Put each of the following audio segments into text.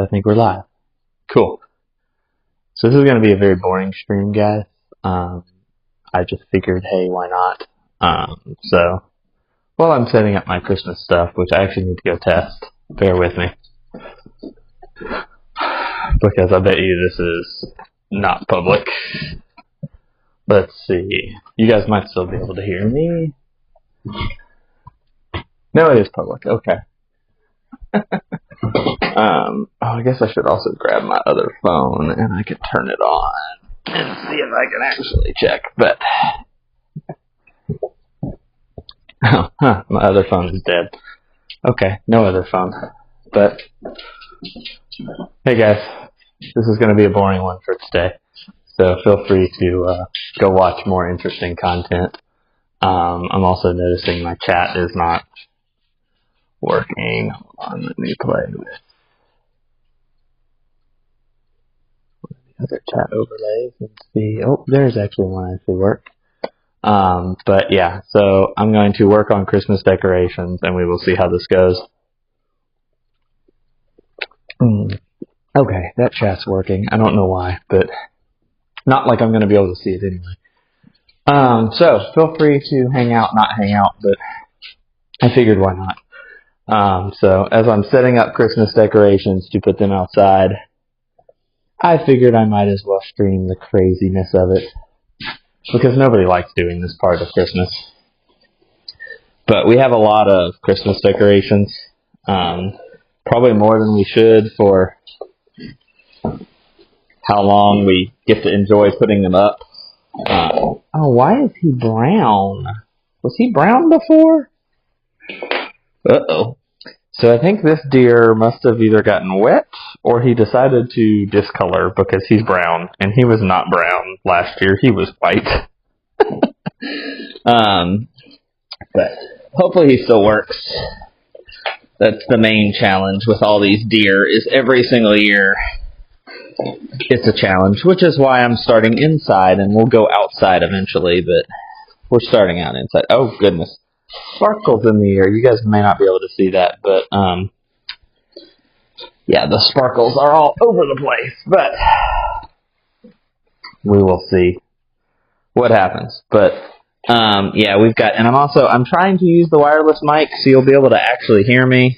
I think we're live. Cool. So this is going to be a very boring stream, guys. I just figured, hey, why not? So while I'm setting up my Christmas stuff, which I actually need to go test, bear with me. Because I bet you this is not public. Let's see. You guys might still be able to hear me. No, it is public. Okay. I guess I should also grab my other phone and I can turn it on and see if I can actually check. But my other phone is dead. Okay, no other phone. But hey guys, this is going to be a boring one for today. So feel free to go watch more interesting content. I'm also noticing my chat is not working. Hold on, let me play with the other chat overlays and see. Oh, there's actually one I see work. But yeah, so I'm going to work on Christmas decorations and we will see how this goes. Okay, that chat's working. I don't know why, but not like I'm going to be able to see it anyway. So feel free to hang out, not hang out, but I figured why not. So as I'm setting up Christmas decorations to put them outside, I figured I might as well stream the craziness of it, because nobody likes doing this part of Christmas. But we have a lot of Christmas decorations, probably more than we should for how long we get to enjoy putting them up. Oh, why is he brown? Was he brown before? Uh-oh. So I think this deer must have either gotten wet or he decided to discolor because he's brown, and he was not brown last year. He was white. But hopefully he still works. That's the main challenge with all these deer, is every single year it's a challenge, which is why I'm starting inside, and we'll go outside eventually, but we're starting out inside. Oh, goodness. Sparkles in the air. You guys may not be able to see that, but yeah, the sparkles are all over the place, but we will see what happens. But yeah, we've got, and I'm trying to use the wireless mic so you'll be able to actually hear me.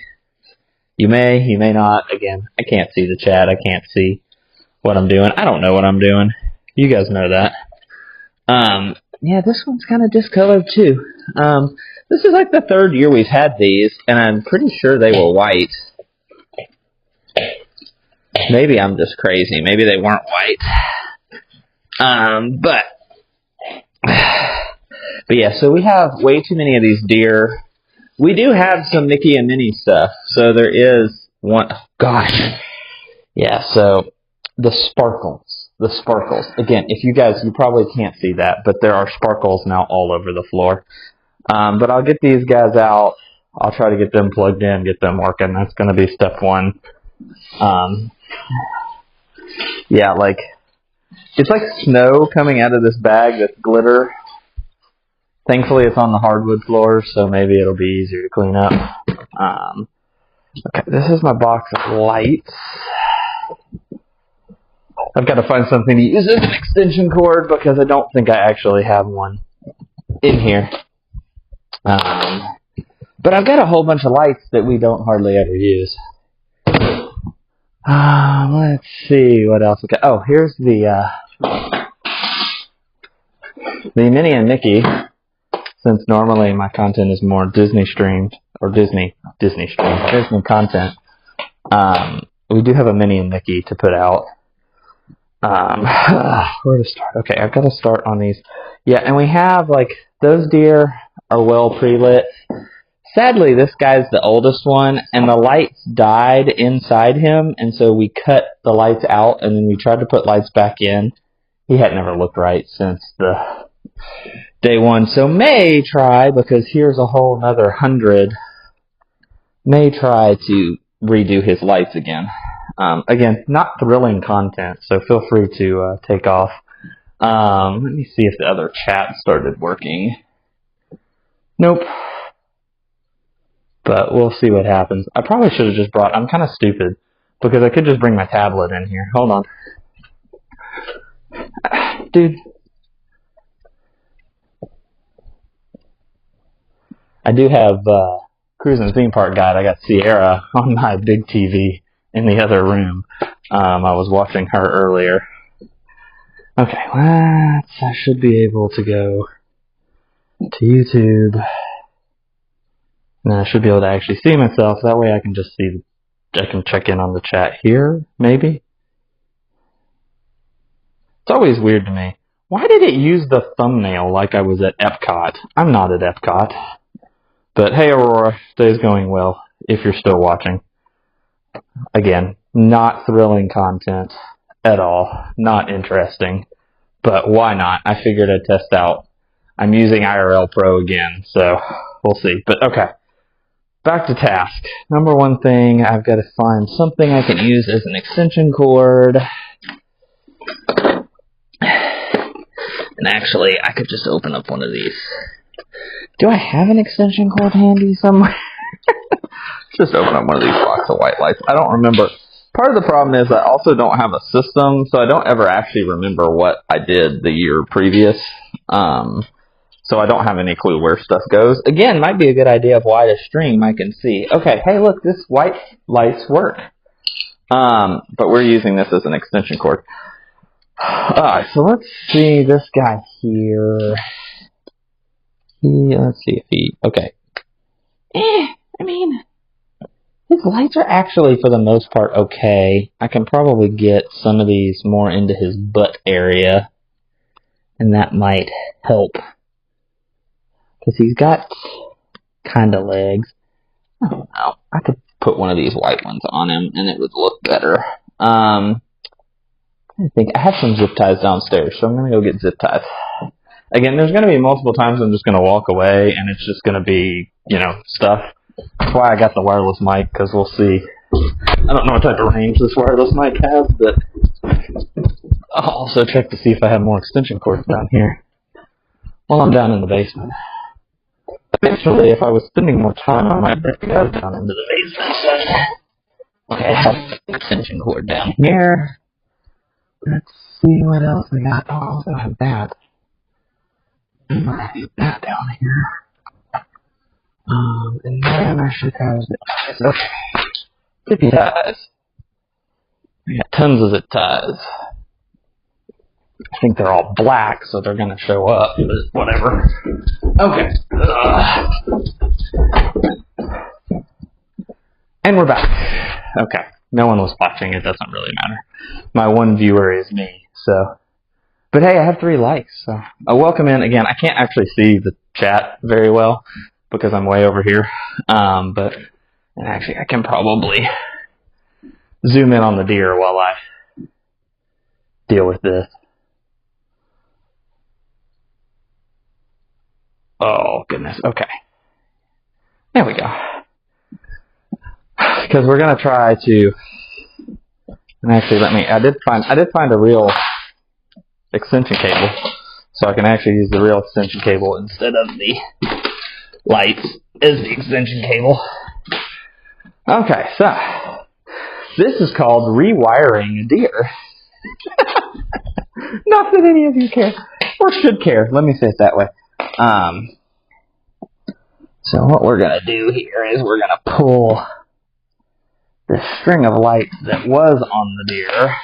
You may not. Again, I can't see the chat. I can't see what I'm doing. I don't know what I'm doing. You guys know that. Yeah, this one's kind of discolored too. This is like the third year we've had these, and I'm pretty sure they were white. Maybe I'm just crazy. Maybe they weren't white. But yeah, so we have way too many of these deer. We do have some Mickey and Minnie stuff. So there is one. Oh, gosh. Yeah, so the sparkles. The sparkles. Again, if you guys, you probably can't see that, but there are sparkles now all over the floor. But I'll get these guys out. I'll try to get them plugged in, get them working. That's going to be step one. Yeah, like, it's like snow coming out of this bag that's glitter. Thankfully, it's on the hardwood floor, so maybe it'll be easier to clean up. Okay, this is my box of lights. I've got to find something to use as an extension cord because I don't think I actually have one in here. But I've got a whole bunch of lights that we don't hardly ever use. Let's see what else. Okay. Oh, here's the Minnie and Mickey. Since normally my content is more Disney streamed, or Disney content. We do have a Minnie and Mickey to put out. Where to start? Okay, I've got to start on these. Yeah, and we have, like, those deer are well pre-lit. Sadly, this guy's the oldest one, and the lights died inside him, and so we cut the lights out, and then we tried to put lights back in. He had never looked right since the day one, so may try, because here's a whole another 100, may try to redo his lights again. Again, not thrilling content, so feel free to take off. Let me see if the other chat started working. Nope. But we'll see what happens. I probably should have just brought, I'm kind of stupid, because I could just bring my tablet in here. Hold on. Dude. I do have Cruising Theme Park Guide. I got Sierra on my big TV in the other room. I was watching her earlier. Okay, I should be able to go to YouTube. And I should be able to actually see myself. That way I can just see, I can check in on the chat here, maybe. It's always weird to me. Why did it use the thumbnail like I was at Epcot? I'm not at Epcot. But hey, Aurora, day's going well, if you're still watching. Again, not thrilling content at all. Not interesting. But why not? I figured I'd test out. I'm using IRL Pro again, so we'll see. But okay, back to task. Number one thing, I've got to find something I can use as an extension cord. And actually, I could just open up one of these. Do I have an extension cord handy somewhere? Just open up one of these blocks of white lights. I don't remember. Part of the problem is I also don't have a system, so I don't ever actually remember what I did the year previous. So I don't have any clue where stuff goes. Again, might be a good idea of why to stream. I can see. Okay, hey, look, this white lights work. But we're using this as an extension cord. Alright, so let's see this guy here. Let's see if he... Okay. I mean, his lights are actually, for the most part, okay. I can probably get some of these more into his butt area. And that might help. Because he's got kind of legs. I don't know. I could put one of these white ones on him, and it would look better. I think I have some zip ties downstairs, so I'm going to go get zip ties. Again, there's going to be multiple times I'm just going to walk away, and it's just going to be, you know, stuff. That's why I got the wireless mic, because we'll see. I don't know what type of range this wireless mic has, but I'll also check to see if I have more extension cords down here while I'm down in the basement. Eventually, if I was spending more time, I might go down into the basement. Okay, I have an extension cord down here. Let's see what else I got. Oh, I also have that. I have that down here. And then I should have zip ties. Okay. Zippy ties. I got tons of zip ties. I think they're all black, so they're going to show up, but whatever. Okay. And we're back. Okay. No one was watching. It doesn't really matter. My one viewer is me, so. But hey, I have 3 likes, so. Welcome in. Again, I can't actually see the chat very well because I'm way over here. But and actually, I can probably zoom in on the deer while I deal with this. Oh, goodness. Okay. There we go. Because we're going to try to... And actually, I did find a real extension cable. So I can actually use the real extension cable instead of the lights as the extension cable. Okay, so... This is called rewiring a deer. Not that any of you care. Or should care. Let me say it that way. So what we're going to do here is we're going to pull the string of lights that was on the deer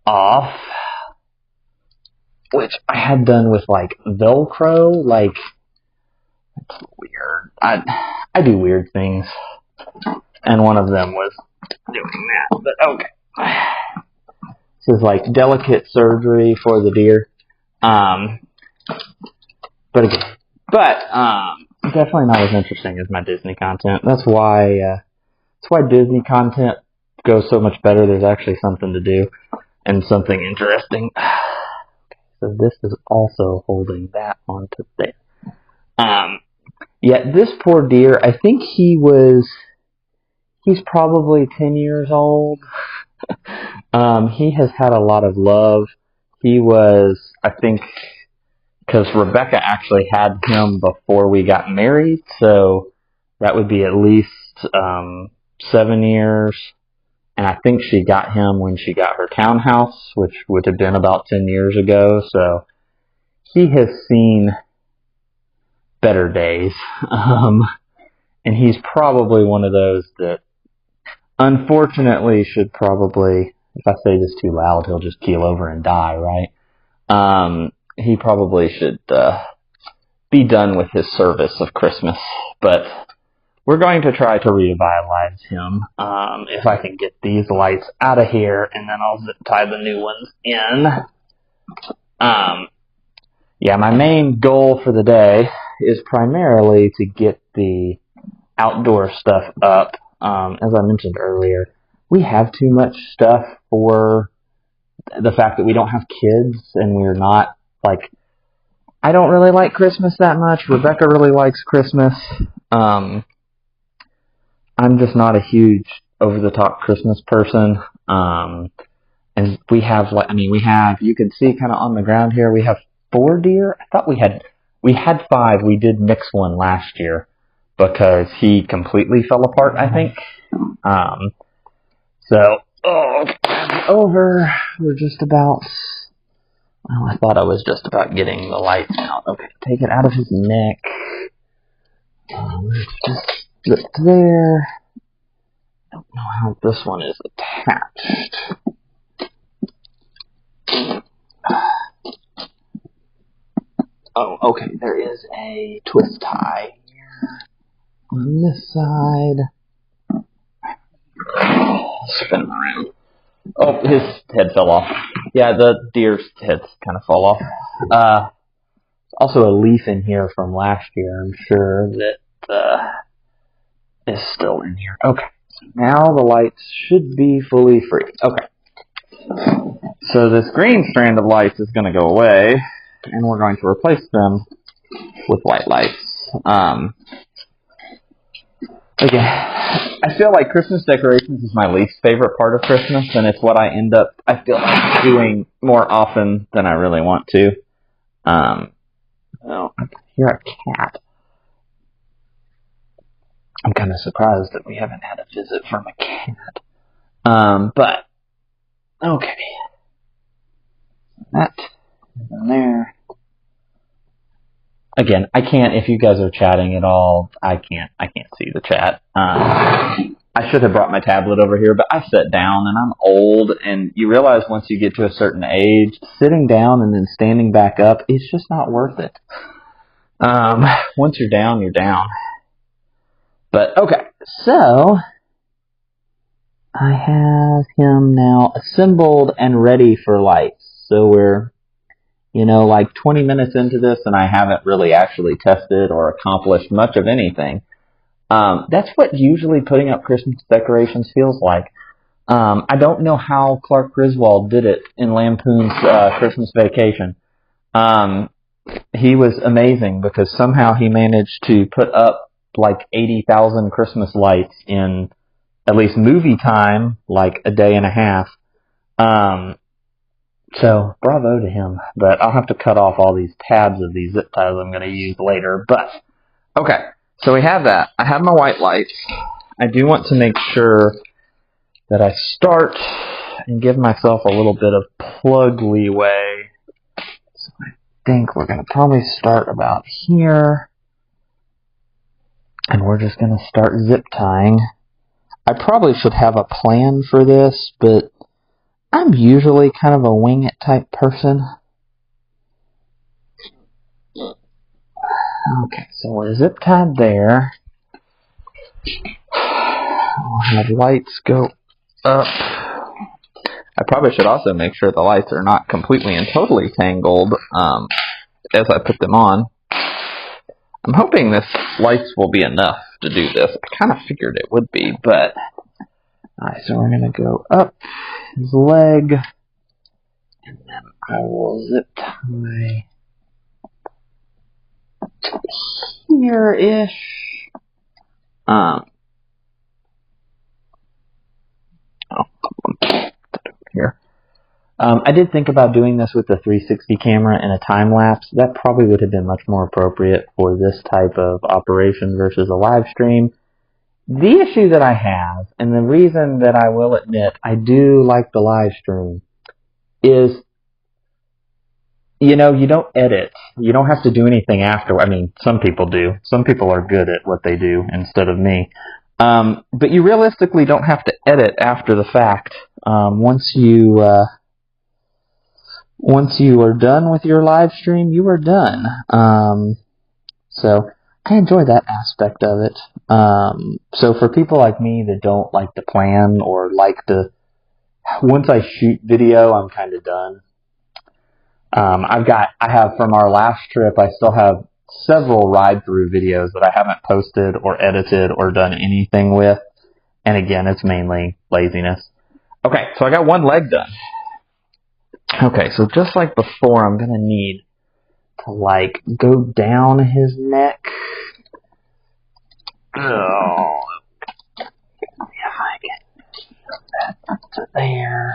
off, which I had done with like Velcro, like, it's weird. I do weird things, and one of them was doing that, but okay. This is like delicate surgery for the deer. Definitely not as interesting as my Disney content. That's why Disney content goes so much better. There's actually something to do and something interesting. So this is also holding that onto there. Yeah, this poor deer, I think he's probably 10 years old. He has had a lot of love. He was, I think, because Rebecca actually had him before we got married, so that would be at least 7 years. and I think she got him when she got her townhouse, which would have been about 10 years ago, so he has seen better days. And he's probably one of those that, unfortunately, should probably, if I say this too loud, he'll just keel over and die, right? He probably should be done with his service of Christmas, but we're going to try to revitalize him. If I can get these lights out of here, and then I'll zip tie the new ones in. Yeah, my main goal for the day is primarily to get the outdoor stuff up. As I mentioned earlier, we have too much stuff for the fact that we don't have kids, and we're not, like, I don't really like Christmas that much. Rebecca really likes Christmas. I'm just not a huge over-the-top Christmas person. And we have, like, you can see kind of on the ground here, we have 4 deer. I thought we had 5. We did mix one last year because he completely fell apart, I think. Over. We're just about, well, I thought I was just about getting the lights out. Okay, take it out of his neck. Just flip there. I don't know how this one is attached. Oh, okay, there is a twist tie here on this side. Spin him around. Oh, his head fell off. Yeah, the deer's heads kind of fall off. Also a leaf in here from last year, I'm sure, that is still in here. Okay, so now the lights should be fully free. Okay. So this green strand of lights is going to go away, and we're going to replace them with white lights. Again, I feel like Christmas decorations is my least favorite part of Christmas, and it's what I end up, I feel like, doing more often than I really want to. Oh, I hear a cat. I'm kind of surprised that we haven't had a visit from a cat. But, okay. That is in there. Again, I can't, if you guys are chatting at all, I can't see the chat. I should have brought my tablet over here, but I sat down, and I'm old, and you realize once you get to a certain age, sitting down and then standing back up, it's just not worth it. Once you're down, you're down. But, okay, so I have him now assembled and ready for lights. So we're, like 20 minutes into this, and I haven't really actually tested or accomplished much of anything. That's what usually putting up Christmas decorations feels like. I don't know how Clark Griswold did it in Lampoon's Christmas Vacation. He was amazing because somehow he managed to put up like 80,000 Christmas lights in at least movie time, like a day and a half. So, bravo to him. But I'll have to cut off all these tabs of these zip ties I'm going to use later. But, okay, so we have that. I have my white lights. I do want to make sure that I start and give myself a little bit of plug leeway. So I think we're going to probably start about here. And we're just going to start zip tying. I probably should have a plan for this, but I'm usually kind of a wing it type person. Okay, so we're zip tied there. I'll have lights go up. I probably should also make sure the lights are not completely and totally tangled as I put them on. I'm hoping this lights will be enough to do this. I kind of figured it would be, but... Alright, so we're going to go up his leg, and then I will zip tie here-ish. Here. I did think about doing this with the 360 camera and a time-lapse. That probably would have been much more appropriate for this type of operation versus a live stream. The issue that I have, and the reason that I will admit I do like the live stream, is, you know, you don't edit. You don't have to do anything after. I mean, some people do. Some people are good at what they do instead of me. But you realistically don't have to edit after the fact. Once you are done with your live stream, you are done. So I enjoy that aspect of it. So for people like me that don't like to plan or like to, once I shoot video, I'm kind of done. I have from our last trip, I still have several ride-through videos that I haven't posted or edited or done anything with. And again, it's mainly laziness. Okay, so I got one leg done. Okay, so just like before, I'm going to need to, like, go down his neck. Oh, if I can get that up to there.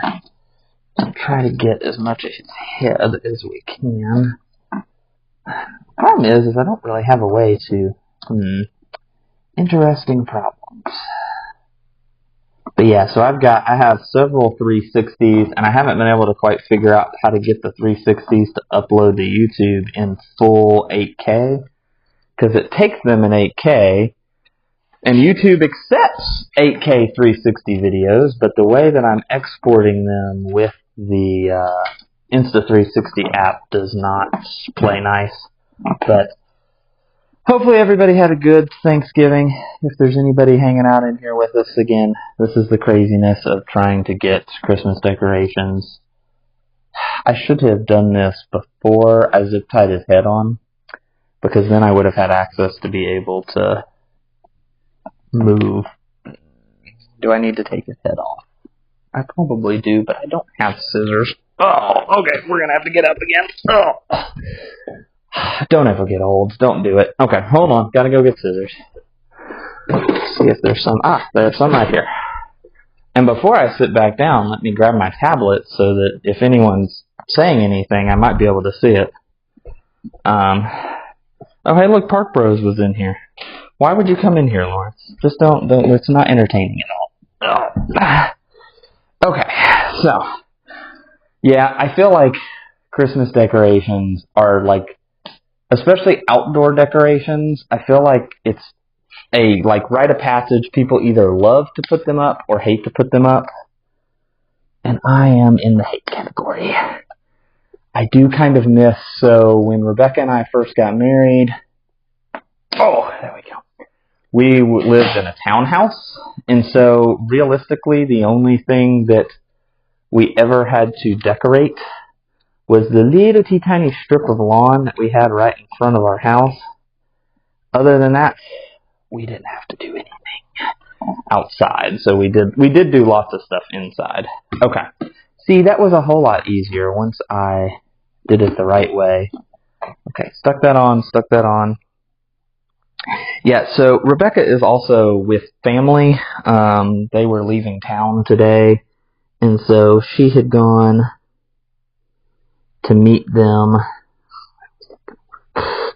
And try to get as much of his head as we can. Problem is I don't really have a way to... interesting problems. But yeah, so I have several 360s, and I haven't been able to quite figure out how to get the 360s to upload to YouTube in full 8K, because it takes them in 8K, and YouTube accepts 8K 360 videos, but the way that I'm exporting them with the Insta360 app does not play nice. But hopefully everybody had a good Thanksgiving. If there's anybody hanging out in here with us again, this is the craziness of trying to get Christmas decorations. I should have done this before I zip tied his head on, because then I would have had access to be able to move. Do I need to take his head off? I probably do, but I don't have scissors. Oh, okay, we're gonna have to get up again. Oh. Don't ever get old. Don't do it. Okay, hold on. Gotta go get scissors. See if there's some. There's some right here. And before I sit back down, let me grab my tablet so that if anyone's saying anything, I might be able to see it. Oh, hey, look, Park Bros was in here. Why would you come in here, Lawrence? Just don't. It's not entertaining at all. Oh. Okay, so, yeah, I feel like Christmas decorations are, like, especially outdoor decorations, I feel like it's a, like, rite of passage. People either love to put them up or hate to put them up, and I am in the hate category. I do kind of miss, so when Rebecca and I first got married, oh, there we go. We lived in a townhouse, and so realistically, the only thing that we ever had to decorate was the little tiny strip of lawn that we had right in front of our house. Other than that, we didn't have to do anything outside, so we did do lots of stuff inside. Okay, see, that was a whole lot easier once I did it the right way. Okay, stuck that on. Yeah, so Rebecca is also with family. They were leaving town today, and so she had gone to meet them. I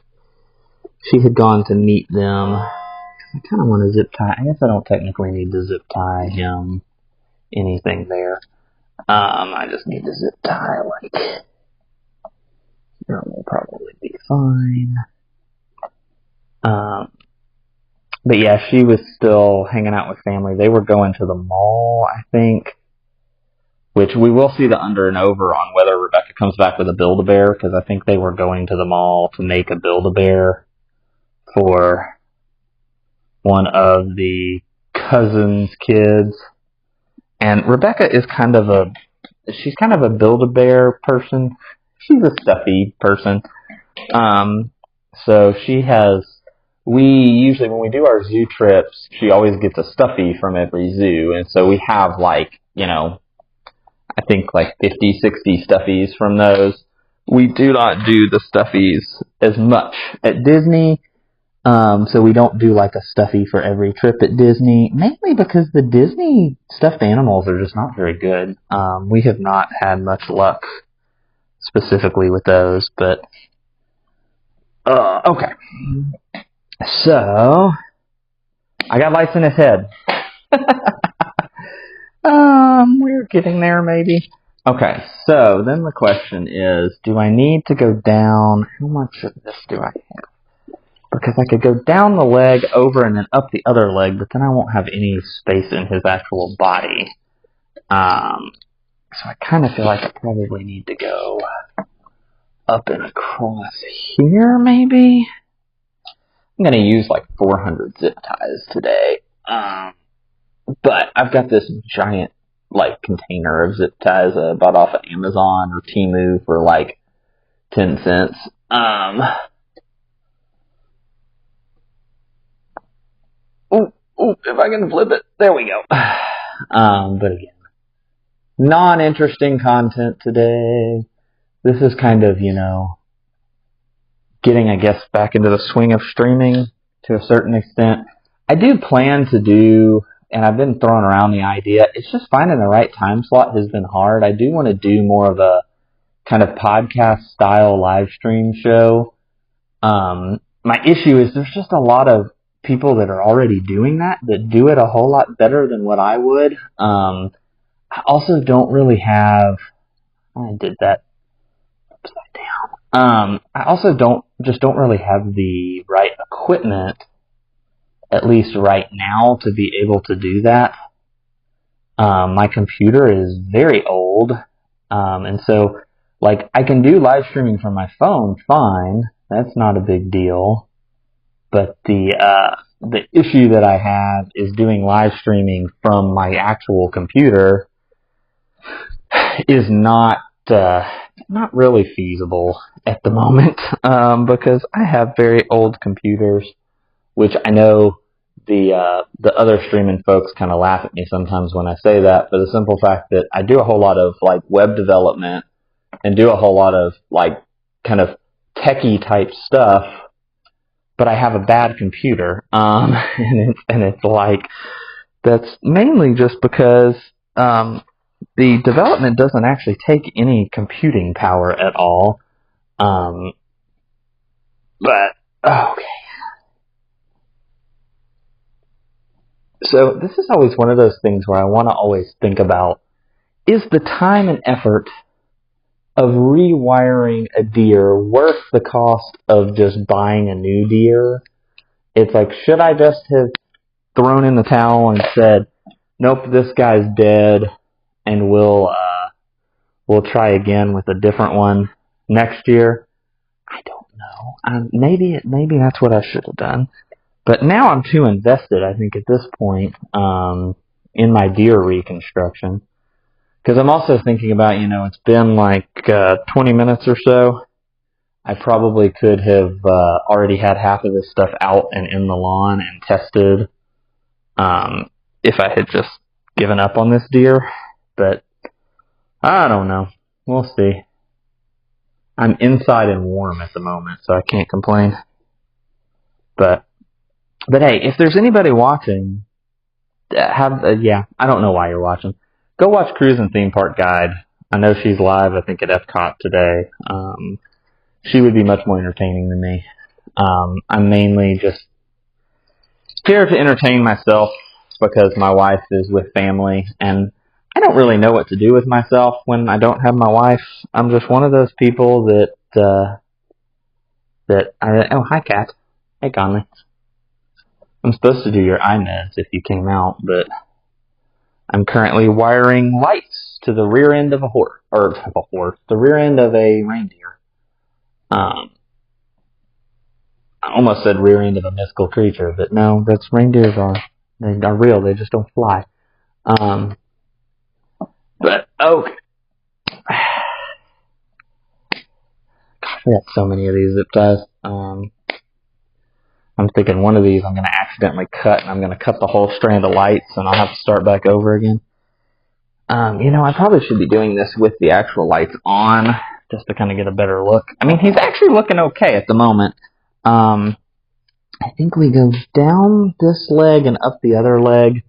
kind of want to zip tie. I guess I don't technically need to zip tie him anything there. I just need to zip tie, like, here will probably be fine. But yeah, she was still hanging out with family. They were going to the mall, I think, which we will see the under and over on whether Rebecca comes back with a Build-A-Bear, because I think they were going to the mall to make a Build-A-Bear for one of the cousin's kids. And Rebecca is she's kind of a Build-A-Bear person. She's a stuffy person. So she has, we usually, when we do our zoo trips, she always gets a stuffy from every zoo. And so we have, like, you know, I think like 50, 60 stuffies from those. We do not do the stuffies as much at Disney. So we don't do like a stuffy for every trip at Disney, mainly because the Disney stuffed animals are just not very good. We have not had much luck specifically with those, but okay. So I got lights in his head. We're getting there, maybe. Okay, so then the question is, do I need to go down? How much of this do I have? Because I could go down the leg, over, and then up the other leg, but then I won't have any space in his actual body. So I kind of feel like I probably need to go up and across here, maybe? I'm going to use like 400 zip ties today. But I've got this giant like container of zip ties I bought off of Amazon or Temu for like 10 cents. If I can flip it, there we go. But again, non-interesting content today. This is kind of, you know, getting, I guess, back into the swing of streaming to a certain extent. I do plan to do, and I've been throwing around the idea, it's just finding the right time slot has been hard. I do want to do more of a kind of podcast style live stream show. My issue is there's just a lot of people that are already doing that do it a whole lot better than what I would. I also don't really have, I did that upside down. I also don't really have the right equipment, at least right now, to be able to do that. My computer is very old, and so like I can do live streaming from my phone fine. That's not a big deal. But the issue that I have is doing live streaming from my actual computer is not really feasible at the moment, because I have very old computers, which I know the other streaming folks kind of laugh at me sometimes when I say that, for the simple fact that I do a whole lot of like web development and do a whole lot of like kind of techie type stuff, but I have a bad computer, and it's like, that's mainly just because the development doesn't actually take any computing power at all. But okay. So this is always one of those things where I want to always think about, is the time and effort of rewiring a deer worth the cost of just buying a new deer? It's like, should I just have thrown in the towel and said, nope, this guy's dead, and we'll try again with a different one next year? I don't know. Maybe that's what I should have done. But now I'm too invested, I think, at this point, in my deer reconstruction. Because I'm also thinking about, you know, it's been like 20 minutes or so. I probably could have already had half of this stuff out and in the lawn and tested, if I had just given up on this deer. But I don't know. We'll see. I'm inside and warm at the moment, so I can't complain. But hey, if there's anybody watching, yeah, I don't know why you're watching. Go watch Cruising Theme Park Guide. I know she's live, I think, at Epcot today. She would be much more entertaining than me. I'm mainly just here to entertain myself because my wife is with family, and I don't really know what to do with myself when I don't have my wife. I'm just one of those people oh, hi, Kat. Hey, Conley. I'm supposed to do your eye meds if you came out, but I'm currently wiring lights to the rear end of the rear end of a reindeer. I almost said rear end of a mythical creature, but no, reindeers are real, they just don't fly. But, okay. Gosh, I got so many of these zip ties. I'm thinking one of these I'm going to accidentally cut, and I'm going to cut the whole strand of lights, and I'll have to start back over again. You know, I probably should be doing this with the actual lights on, just to kind of get a better look. I mean, he's actually looking okay at the moment. I think we go down this leg and up the other leg,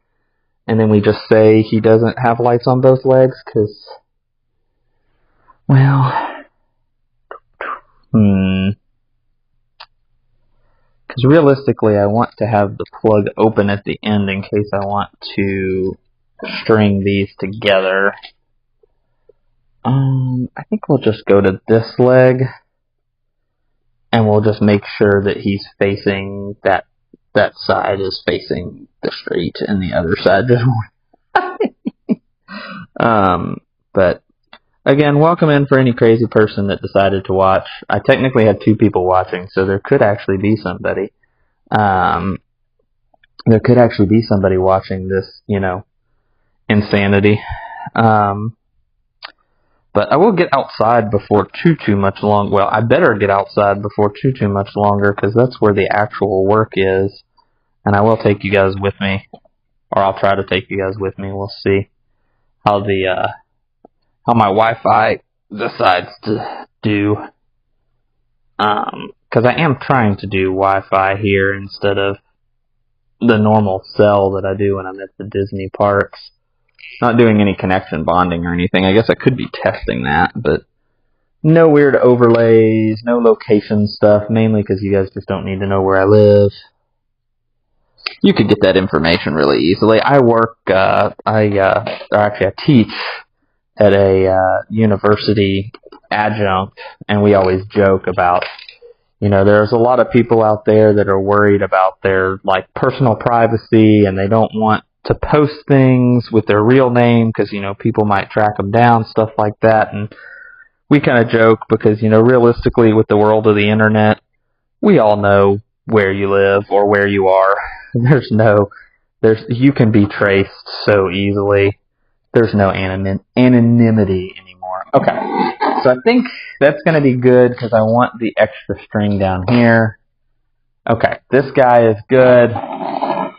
and then we just say he doesn't have lights on both legs, because, well, Because realistically, I want to have the plug open at the end in case I want to string these together. I think we'll just go to this leg, and we'll just make sure that he's facing that side is facing the street, and the other side just. But again, welcome in for any crazy person that decided to watch. I technically had 2 people watching, so there could actually be somebody. There could actually be somebody watching this, you know, insanity. But I will get outside before too much long. Well, I better get outside before too much longer, because that's where the actual work is. And I will take you guys with me, or I'll try to take you guys with me. We'll see how how my Wi-Fi decides to do. Because I am trying to do Wi-Fi here instead of the normal cell that I do when I'm at the Disney parks. Not doing any connection bonding or anything. I guess I could be testing that, but no weird overlays, no location stuff, mainly because you guys just don't need to know where I live. You could get that information really easily. I work, I teach at a university adjunct, and we always joke about, you know, there's a lot of people out there that are worried about their, like, personal privacy, and they don't want to post things with their real name because, you know, people might track them down, stuff like that. And we kind of joke because, you know, realistically with the world of the internet, we all know where you live or where you are. You can be traced so easily. There's no anonymity anymore. Okay, so I think that's going to be good because I want the extra string down here. Okay, this guy is good.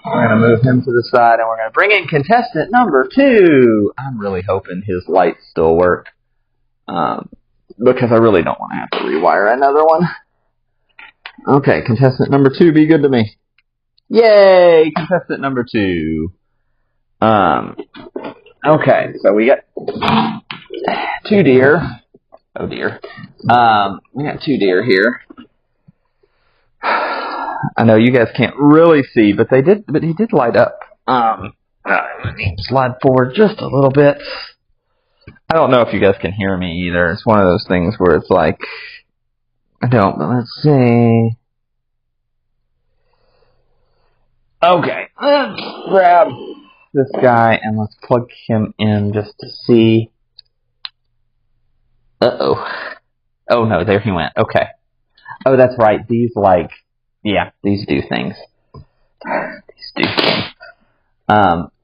We're going to move him to the side, and we're going to bring in contestant number 2. I'm really hoping his lights still work, because I really don't want to have to rewire another one. Okay, contestant number 2, be good to me. Yay, contestant number 2. Okay, so we got 2 deer. Oh dear. We got 2 deer here. I know you guys can't really see, but he did light up. Let me slide forward just a little bit. I don't know if you guys can hear me either. It's one of those things where it's like, let's see. Okay, let's grab this guy and let's plug him in just to see. Uh-oh. Oh no, there he went. Okay. Oh, that's right. These do things.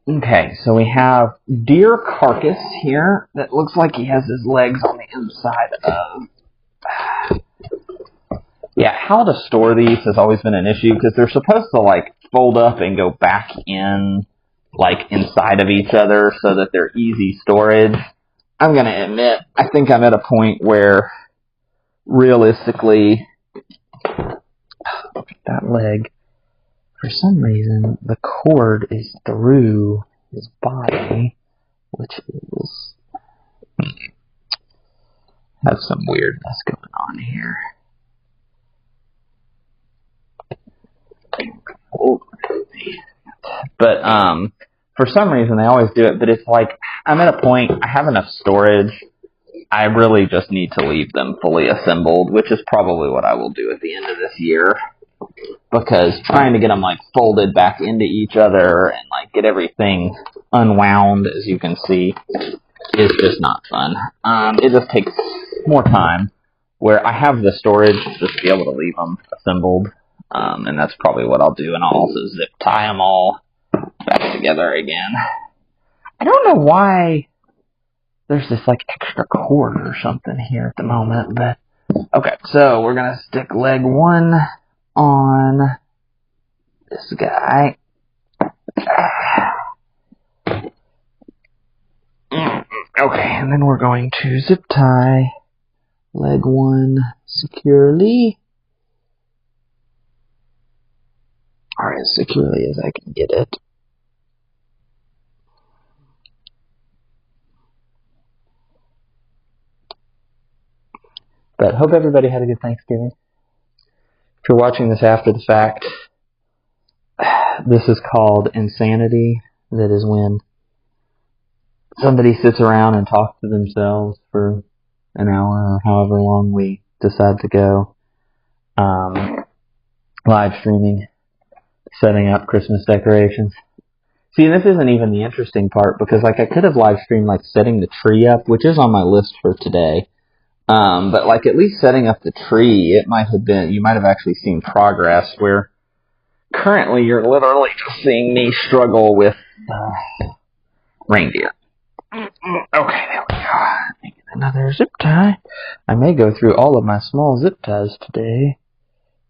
Okay, so we have deer carcass here that looks like he has his legs on the inside of. Yeah, how to store these has always been an issue because they're supposed to like fold up and go back in like inside of each other so that they're easy storage. I'm going to admit, I think I'm at a point where realistically that leg, for some reason, the cord is through his body, which is has some weirdness going on here. But for some reason they always do it, but it's like I'm at a point, I have enough storage, I really just need to leave them fully assembled, which is probably what I will do at the end of this year. Because trying to get them like folded back into each other and like get everything unwound, as you can see, is just not fun. It just takes more time. Where I have the storage just to be able to leave them assembled, and that's probably what I'll do. And I'll also zip tie them all back together again. I don't know why there's this like extra cord or something here at the moment, but okay. So we're gonna stick leg 1 on this guy. Okay, and then we're going to zip tie leg 1 securely. Or as securely as I can get it. But hope everybody had a good Thanksgiving. you're watching this after the fact, this is called insanity. That is when somebody sits around and talks to themselves for an hour or however long we decide to go. Live streaming, setting up Christmas decorations. See, this isn't even the interesting part, because like I could have live streamed like setting the tree up, which is on my list for today. But like at least setting up the tree, it might have been, you might have actually seen progress, where currently you're literally just seeing me struggle with reindeer. Okay, there we go. Making another zip tie. I may go through all of my small zip ties today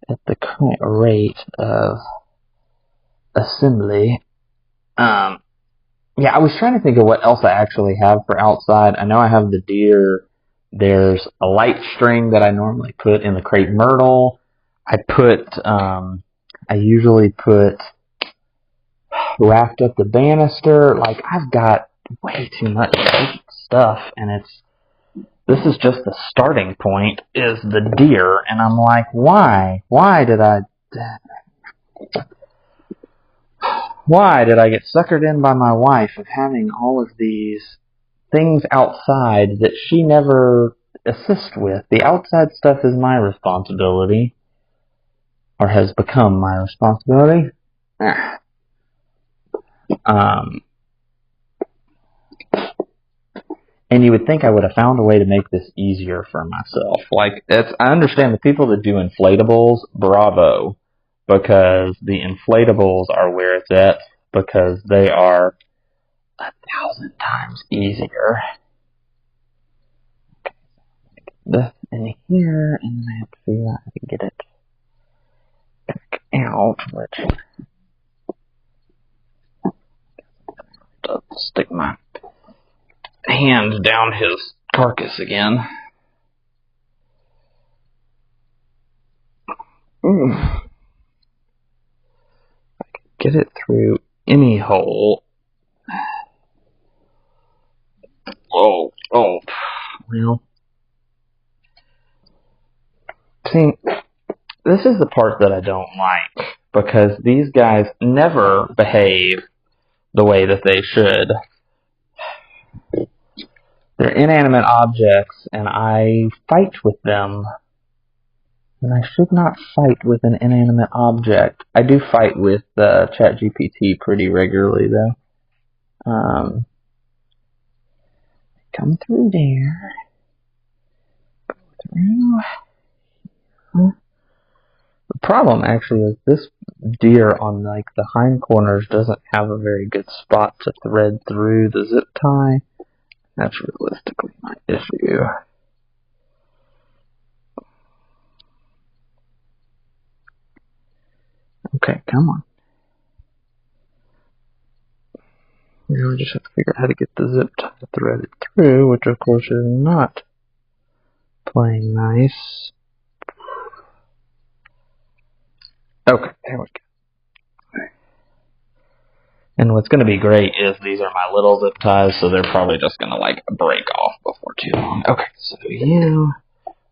at the current rate of assembly. Yeah, I was trying to think of what else I actually have for outside. I know I have the deer. There's a light string that I normally put in the crepe myrtle. I usually put wrapped up the banister. Like, I've got way too much stuff, and this is just the starting point, is the deer, and I'm like, why did I get suckered in by my wife of having all of these things outside that she never assists with? The outside stuff is my responsibility, or has become my responsibility. And you would think I would have found a way to make this easier for myself. Like, I understand the people that do inflatables, bravo, because the inflatables are where it's at, because they are 1,000 times easier. Okay, this in here, and then I have to figure out how to get it back out, which I'll stick my hand down his carcass again. I can get it through any hole. Oh, well. See, this is the part that I don't like, because these guys never behave the way that they should. They're inanimate objects, and I fight with them. And I should not fight with an inanimate object. I do fight with ChatGPT pretty regularly, though. Come through there. Go through. The problem, actually, is this deer on like the hind corners doesn't have a very good spot to thread through the zip tie. That's realistically my issue. Okay, come on. We just have to figure out how to get the zip tie threaded through, which of course is not playing nice. Okay, there we go. And what's going to be great is these are my little zip ties, so they're probably just going to like break off before too long. Okay, so you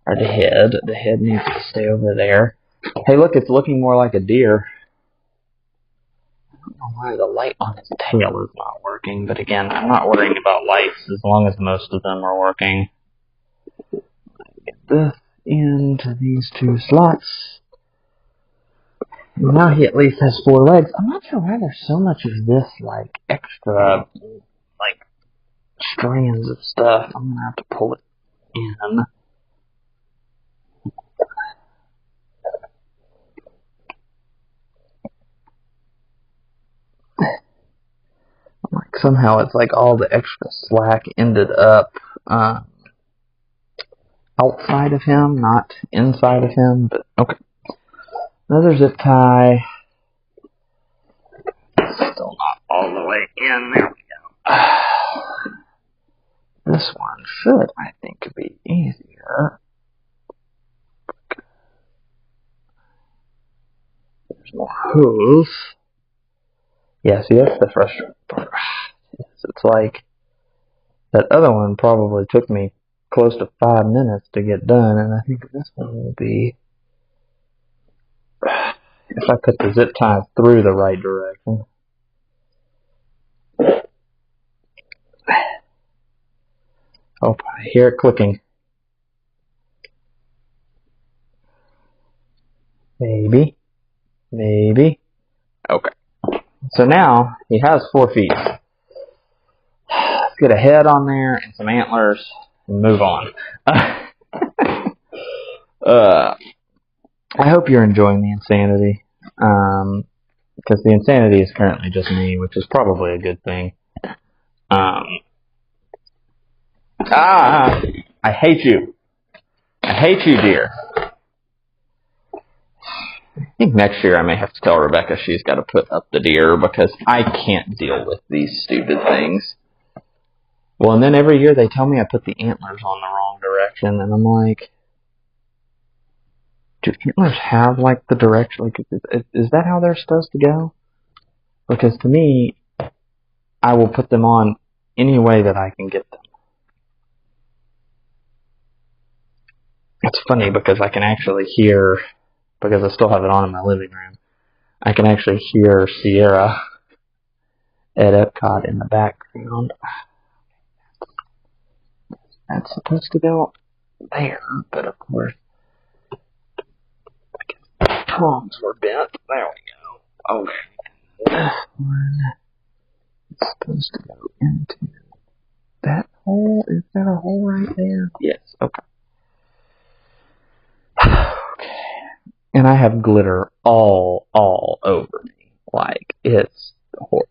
are the head. The head needs to stay over there. Hey, look, it's looking more like a deer. I don't know why the light on its tail is not working, but again, I'm not worrying about lights as long as most of them are working. Get this into these two slots. Now he at least has 4 legs. I'm not sure why there's so much of this, like, extra, like, strands of stuff. I'm gonna have to pull it in. Like, somehow it's like all the extra slack ended up outside of him, not inside of him, but okay. Another zip tie. Still not all the way in. There we go. This one should, I think, be easier. There's more hooves. Yeah, see, that's the frustrating part. It's like, that other one probably took me close to 5 minutes to get done, and I think this one will be if I put the zip tie through the right direction. Oh, I hear it clicking. Maybe. Maybe. Okay. So now he has 4 feet. Let's get a head on there and some antlers and move on. I hope you're enjoying the insanity. Because the insanity is currently just me, which is probably a good thing. I hate you. I hate you, dear. I think next year I may have to tell Rebecca she's got to put up the deer because I can't deal with these stupid things. Well, and then every year they tell me I put the antlers on the wrong direction, and I'm like, do antlers have, like, the direction? Like, is that how they're supposed to go? Because to me, I will put them on any way that I can get them. It's funny because I can actually hear, because I still have it on in my living room, I can actually hear Sierra at Epcot in the background. That's supposed to go there, but of course, I guess the prongs were bent. There we go. Okay. This one is supposed to go into that hole. Is there a hole right there? Yes, okay. Okay. And I have glitter all over me. Like, it's horrible.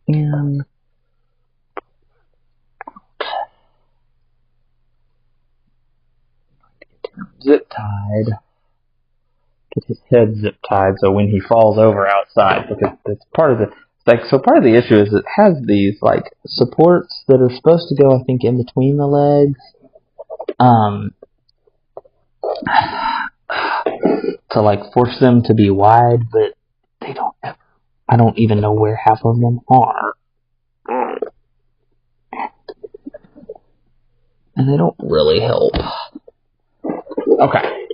And zip tied. Get his head zip tied so when he falls over outside, because it's part of the part of the issue is it has these like supports that are supposed to go, I think, in between the legs. To like force them to be wide, but they don't ever. I don't even know where half of them are. And they don't really help. Okay.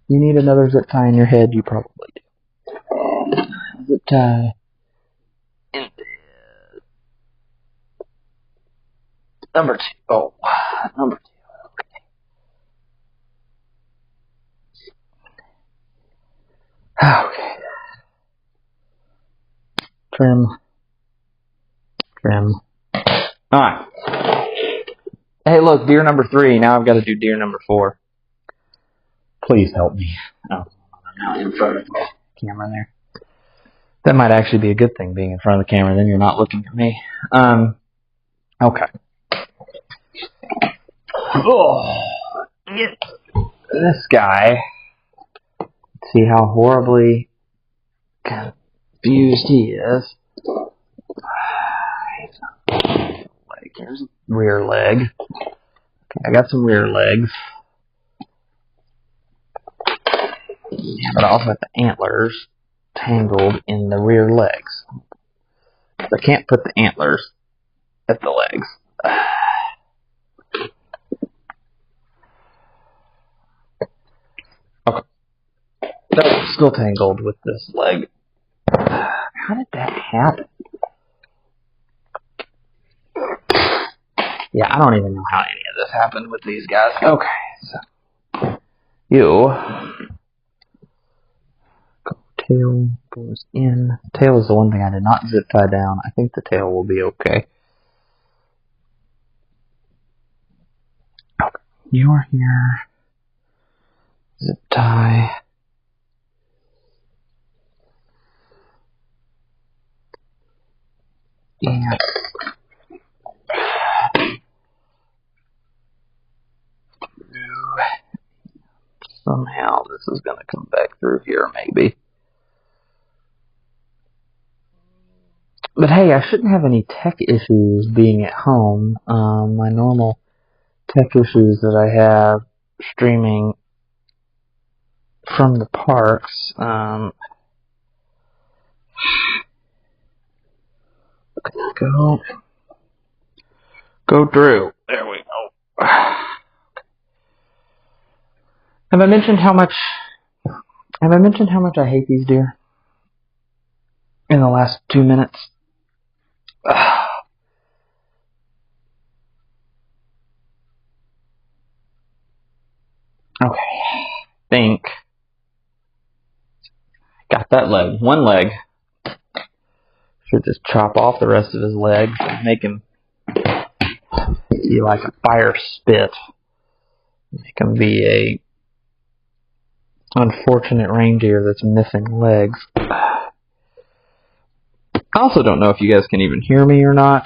You need another zip tie in your head? You probably do. Zip tie. In bed. Number 2. Oh, number 2. Okay. Okay. Trim. Alright. Hey, look, deer number 3. Now I've got to do deer number 4. Please help me. Oh, I'm now in front of the camera there. That might actually be a good thing, being in front of the camera. Then you're not looking at me. Okay. Oh, this guy. See how horribly confused he is. Like, here's a rear leg. Okay, I got some rear legs. Yeah, but I also have the antlers tangled in the rear legs. So I can't put the antlers at the legs. Okay. No, still tangled with this leg. How did that happen? Yeah, I don't even know how any of this happened with these guys. Okay, so tail goes in. Tail is the one thing I did not zip tie down. I think the tail will be okay. Okay, you're here. Zip tie. And somehow this is going to come back through here, maybe. But hey, I shouldn't have any tech issues being at home. My normal tech issues that I have streaming from the parks. Go through. There we go. Have I mentioned how much I hate these deer in the last 2 minutes? Okay, think. Got that leg. One leg. Should just chop off the rest of his leg. Make him be like a fire spit. Make him be a unfortunate reindeer that's missing legs. I also don't know if you guys can even hear me or not.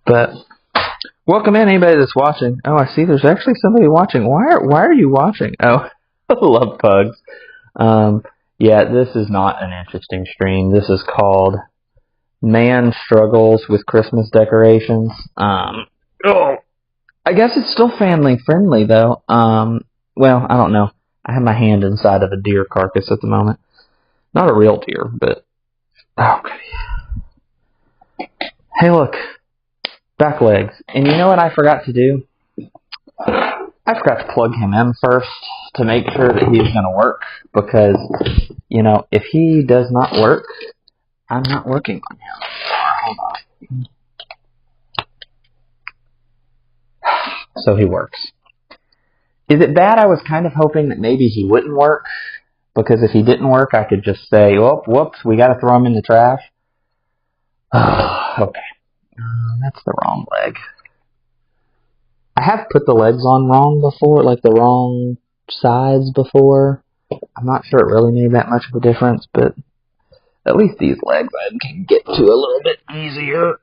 But welcome in, anybody that's watching. Oh, I see there's actually somebody watching. Why are you watching? Oh, I love pugs. Yeah, this is not an interesting stream. This is called Man Struggles with Christmas Decorations. I guess it's still family friendly though. Well, I don't know. I have my hand inside of a deer carcass at the moment. Not a real deer, but okay. Hey, look. Back legs. And you know what I forgot to do? I forgot to plug him in first to make sure that he's going to work, because, you know, if he does not work, I'm not working on him. Hold on. So he works. Is it bad? I was kind of hoping that maybe he wouldn't work, because if he didn't work, I could just say, oh, whoops, we got to throw him in the trash. Okay. That's the wrong leg. I have put the legs on wrong before, like the wrong sides before. I'm not sure it really made that much of a difference, but at least these legs I can get to a little bit easier.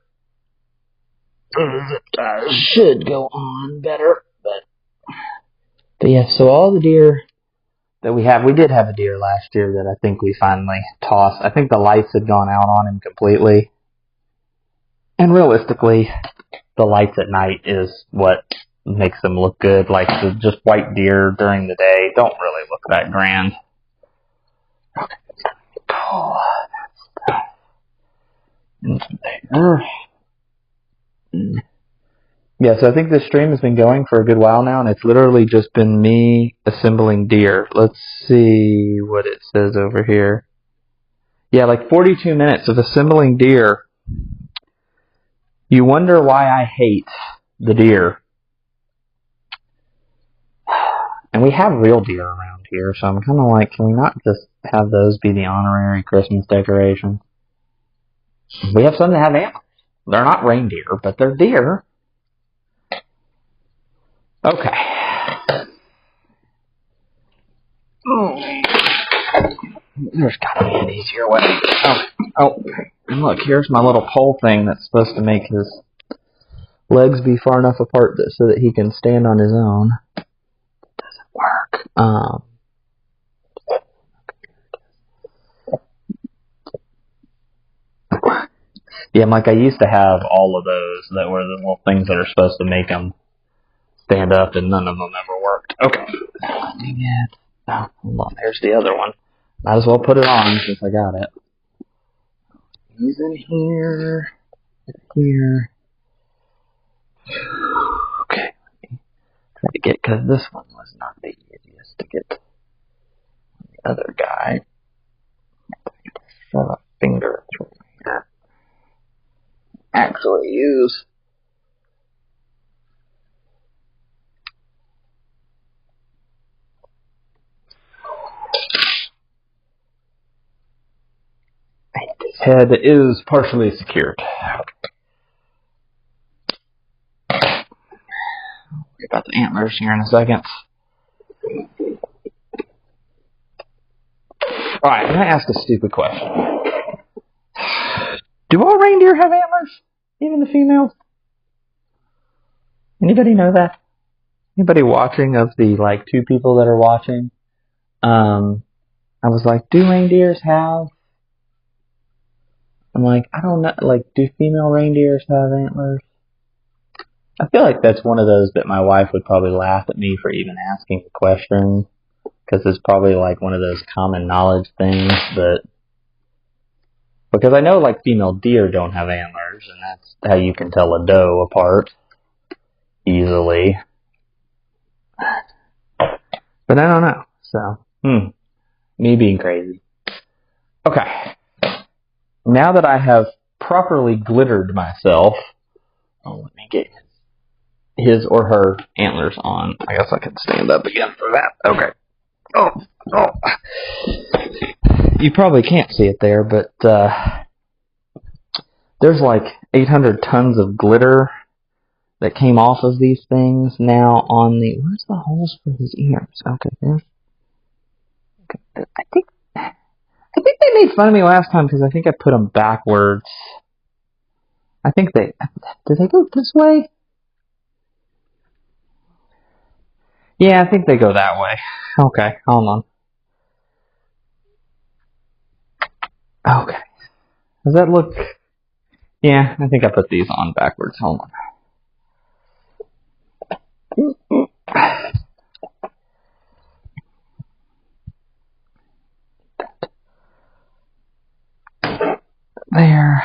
Should go on better, but yeah, so all the deer that we did have a deer last year that I think we finally tossed. I think the lights had gone out on him completely. And realistically, the lights at night is what makes them look good. Like, just white deer during the day don't really look that grand. Okay. Oh, that's there. Yeah, so I think this stream has been going for a good while now, and it's literally just been me assembling deer. Let's see what it says over here. Yeah, like 42 minutes of assembling deer. You wonder why I hate the deer. And we have real deer around here, so I'm kind of like, can we not just have those be the honorary Christmas decoration? We have some that have antlers. They're not reindeer, but they're deer. Okay. There's got to be an easier way. Oh, and look, here's my little pole thing that's supposed to make his legs be far enough apart so that he can stand on his own. It doesn't work. Yeah, like I used to have all of those that were the little things that are supposed to make them stand up, and none of them ever worked. Okay. Let me get... Oh, hold on. There's the other one. Might as well put it on since I got it. He's in here. Here. Okay. Let me try to get, because this one was not the easiest to get. The other guy. Shove a finger through here. Actually use. His head is partially secured. I'll worry about the antlers here in a second. Alright, I'm going to ask a stupid question. Do all reindeer have antlers? Even the females? Anybody know that? Anybody watching of the, like, 2 people that are watching? I was like, do reindeers have... I'm like, I don't know, like, do female reindeers have antlers? I feel like that's one of those that my wife would probably laugh at me for even asking the question, because it's probably like one of those common knowledge things, but because I know like female deer don't have antlers, and that's how you can tell a doe apart easily. But I don't know. So, me being crazy. Okay. Now that I have properly glittered myself, let me get his or her antlers on. I guess I can stand up again for that. Okay. Oh. You probably can't see it there, but there's like 800 tons of glitter that came off of these things now on the... Where's the holes for his ears? Okay, there. Okay. I think they made fun of me last time because I think I put them backwards. I think they... Did they go this way? Yeah, I think they go that way. Okay, hold on. Okay. Does that look... Yeah, I think I put these on backwards. Hold on. There.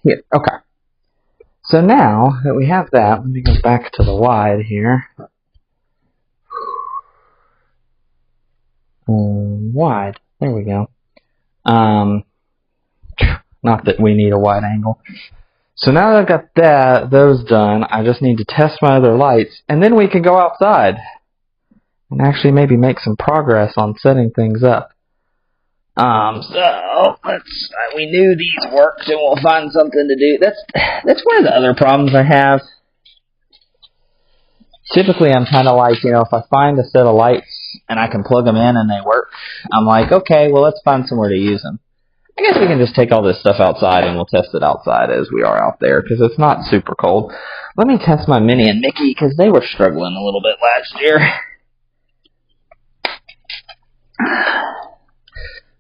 Here. Okay. So now that we have that, let me go back to the wide here. Wide. There we go. Not that we need a wide angle. So now that I've got those done, I just need to test my other lights, and then we can go outside and actually maybe make some progress on setting things up. So we knew these worked, and we'll find something to do. That's one of the other problems I have. Typically, I'm kind of like, if I find a set of lights and I can plug them in and they work, I'm like, okay, well, let's find somewhere to use them. I guess we can just take all this stuff outside and we'll test it outside as we are out there, because it's not super cold. Let me test my Minnie and Mickey, because they were struggling a little bit last year.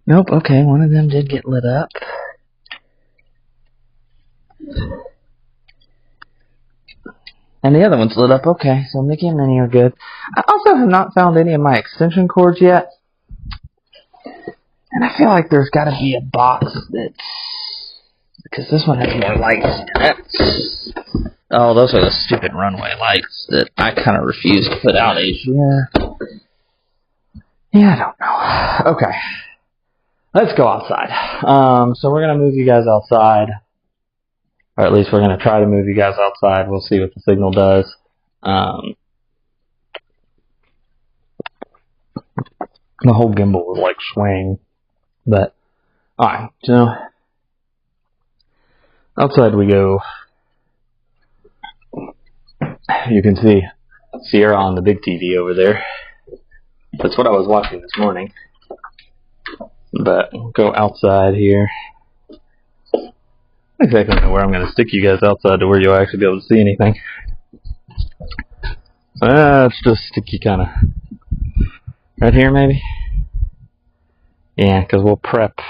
Nope, okay, one of them did get lit up. And the other one's lit up, okay, so Mickey and Minnie are good. I also have not found any of my extension cords yet. And I feel like there's got to be a box that's... Because this one has more lights in it. Oh, those are the stupid runway lights that I kind of refuse to put out each year. Yeah, I don't know. Okay. Let's go outside. So we're going to move you guys outside. Or at least we're going to try to move you guys outside. We'll see what the signal does. The whole gimbal was like swaying. But, alright, so outside we go. You can see Sierra on the big TV over there. That's what I was watching this morning. But we'll go outside here. I don't exactly know where I'm going to stick you guys outside to where you'll actually be able to see anything. Let's just stick you kind of right here, maybe. Yeah, because we'll prep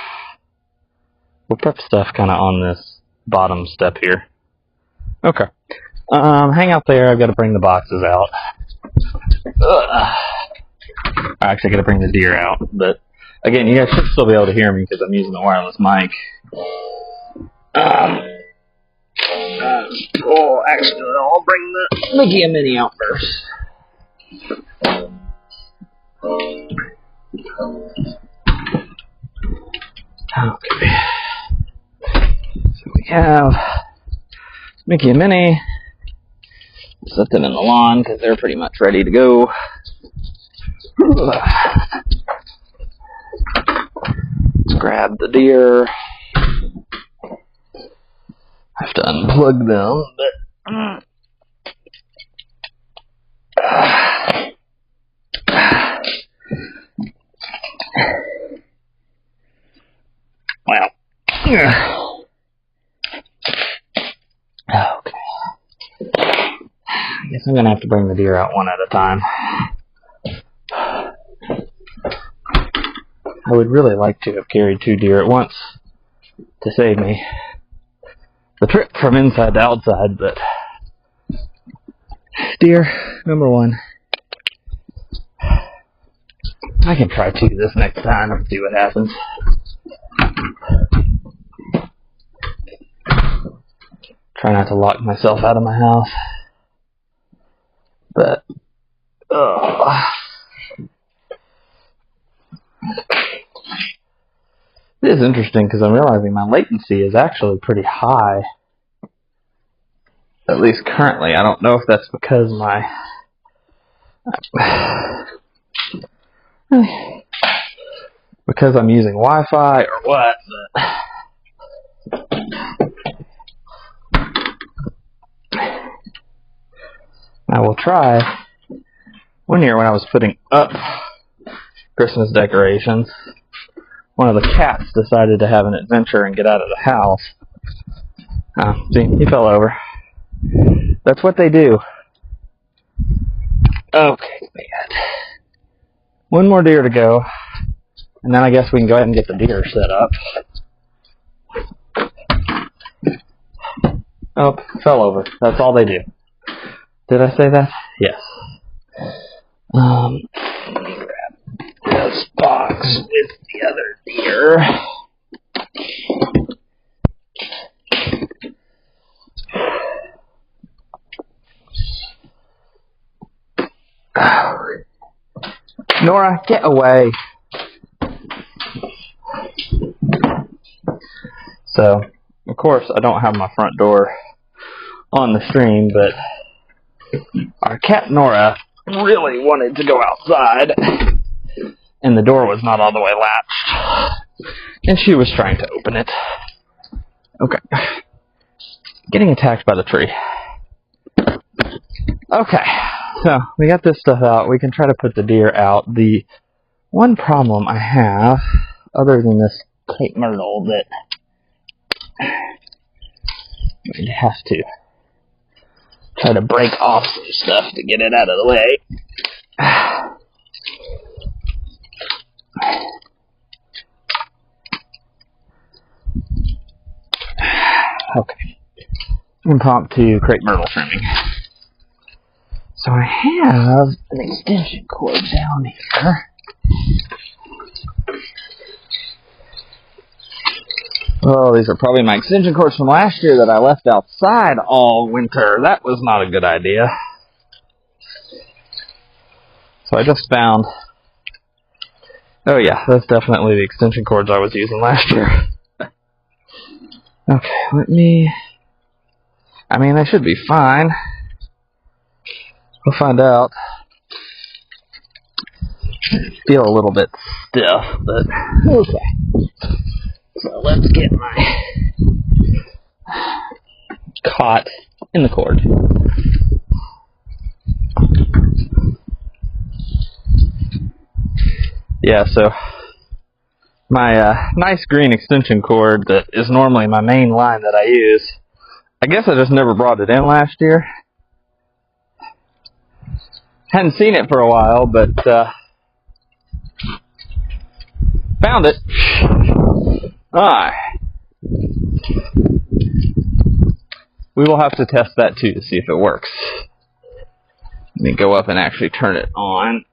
stuff kind of on this bottom step here. Okay. Hang out there. I've got to bring the boxes out. I actually got to bring the deer out, but again, you guys should still be able to hear me because I'm using the wireless mic. Actually, I'll bring the Mickey and Minnie out first. Okay. So we have Mickey and Minnie. Set them in the lawn because they're pretty much ready to go. Let's grab the deer. I have to unplug them, but well, okay. I guess I'm gonna have to bring the deer out one at a time. I would really like to have carried 2 deer at once to save me the trip from inside to outside, but deer number 1. I can try 2 this next time and see what happens. Try not to lock myself out of my house. But, it is interesting because I'm realizing my latency is actually pretty high. At least currently. I don't know if that's because because I'm using Wi-Fi or what, but I will try. One year when I was putting up Christmas decorations, one of the cats decided to have an adventure and get out of the house. See, he fell over. That's what they do. Okay, man. One more deer to go, and then I guess we can go ahead and get the deer set up. Oh, fell over. That's all they do. Did I say that? Yes. Grab this box with the other deer. Nora, get away. So, of course, I don't have my front door on the stream, but our cat Nora really wanted to go outside, and the door was not all the way latched, and she was trying to open it. Okay. Getting attacked by the tree. Okay. So, we got this stuff out. We can try to put the deer out. The one problem I have, other than this Cape Myrtle, that we have to try to break off some stuff to get it out of the way. Okay. Impromptu crepe myrtle trimming. So I have an extension cord down here. Oh, these are probably my extension cords from last year that I left outside all winter. That was not a good idea. So I just found... Oh yeah, that's definitely the extension cords I was using last year. Okay, let me... I mean, they should be fine. We'll find out. Feel a little bit stiff, but okay. So let's get my caught in the cord. Yeah, so my nice green extension cord that is normally my main line that I use, I guess I just never brought it in last year. Hadn't seen it for a while, but found it. Alright. We will have to test that too to see if it works. Let me go up and actually turn it on.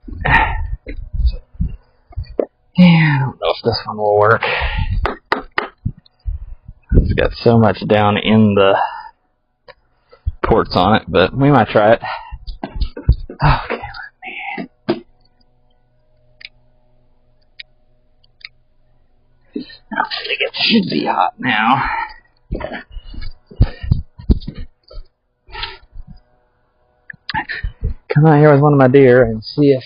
Yeah, I don't know if this one will work. It's got so much down in the ports on it, but we might try it. Okay, let me... I think it should be hot now. Come out here with one of my deer and see if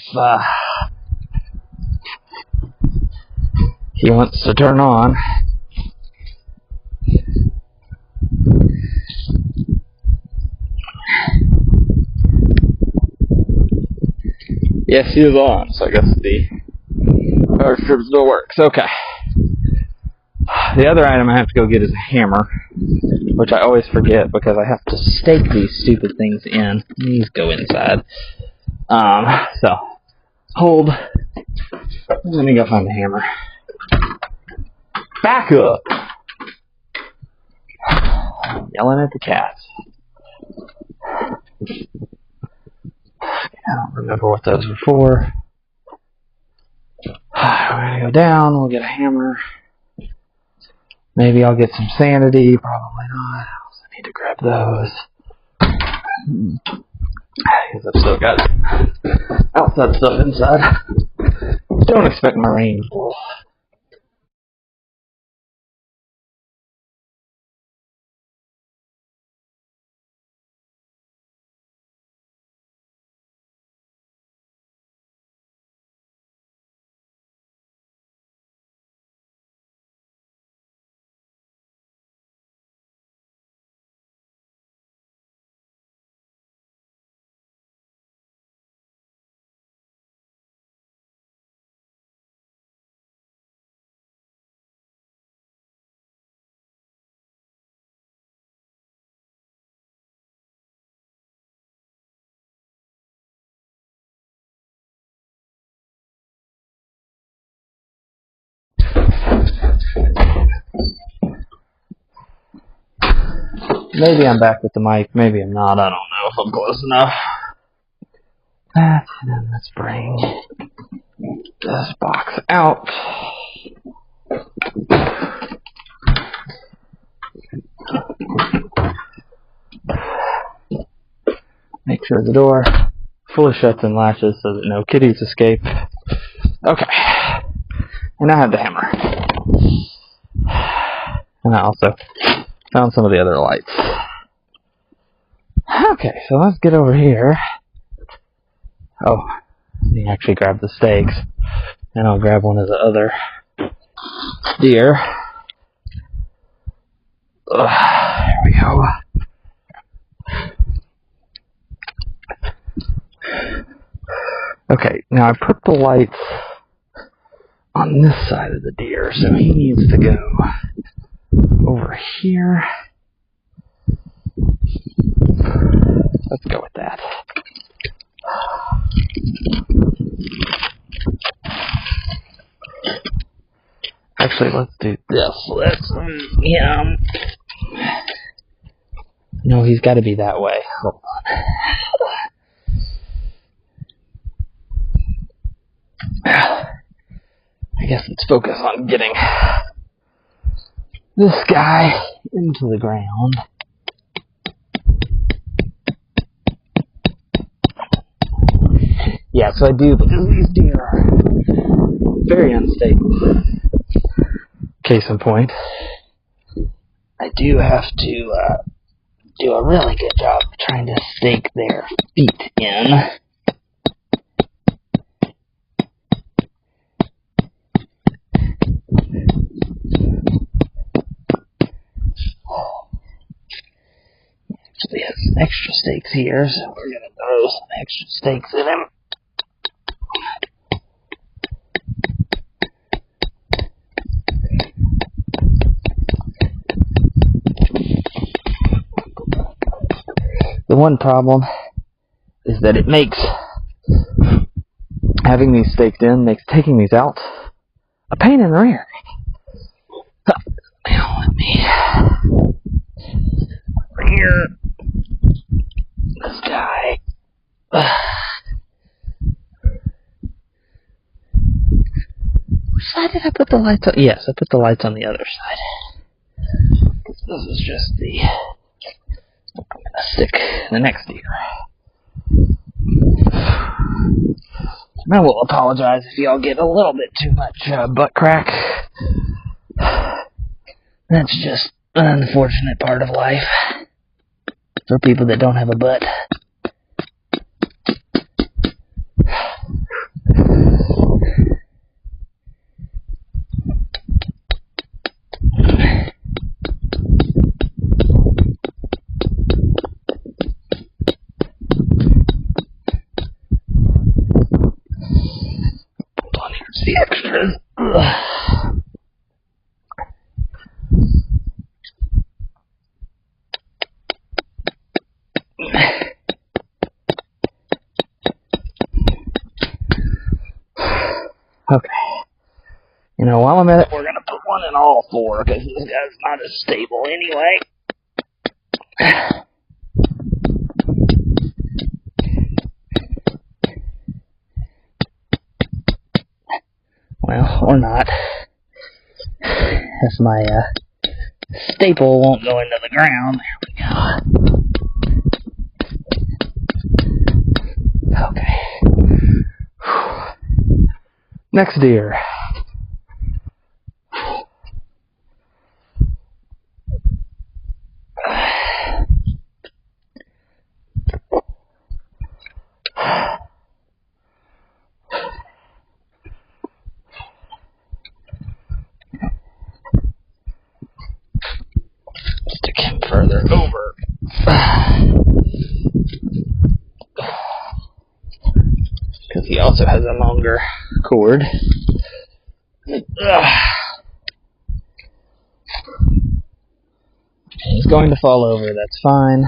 he wants to turn on. Yes, he is on, so I guess the power strip still works. Okay. The other item I have to go get is a hammer, which I always forget because I have to stake these stupid things in. These go inside. So, hold. Let me go find the hammer. Back up! I'm yelling at the cats. I don't remember what those were for. We're going to go down, we'll get a hammer. Maybe I'll get some sanity, probably not. I also need to grab those. Because I've still got that stuff inside. Don't expect my rain. Maybe I'm back with the mic, maybe I'm not, I don't know if I'm close enough. And let's bring this box out. Make sure the door fully shuts and latches so that no kitties escape. Okay. And I have the hammer. And I also found some of the other lights. Okay, so let's get over here. Oh, let me actually grab the stakes. And I'll grab one of the other deer. There we go. Okay, now I put the lights on this side of the deer, so he needs to go over here. Let's go with that. Actually, let's do this. Let's move him. No, he's got to be that way. Hold on. I guess let's focus on getting this guy into the ground. Yeah, so I do, because these deer are very unstable. Case in point, I do have to do a really good job trying to stake their feet in. Actually has some extra stakes here, so we're going to throw some extra stakes in him. The one problem is that it makes having these staked in, makes taking these out a pain in the rear. Now let me here this guy. Which side did I put the lights on? Yes, I put the lights on the other side. This is just the I'm gonna stick the next deer. I will apologize if y'all get a little bit too much butt crack. That's just an unfortunate part of life for people that don't have a butt. The extras. Okay. You know, while I'm at it, we're going to put one in all four, because this guy's not as stable anyway. Well, or not. If my staple won't go into the ground. There we go. Okay. Next deer. Stick him further over. Because he also has a longer cord. He's going to fall over, that's fine.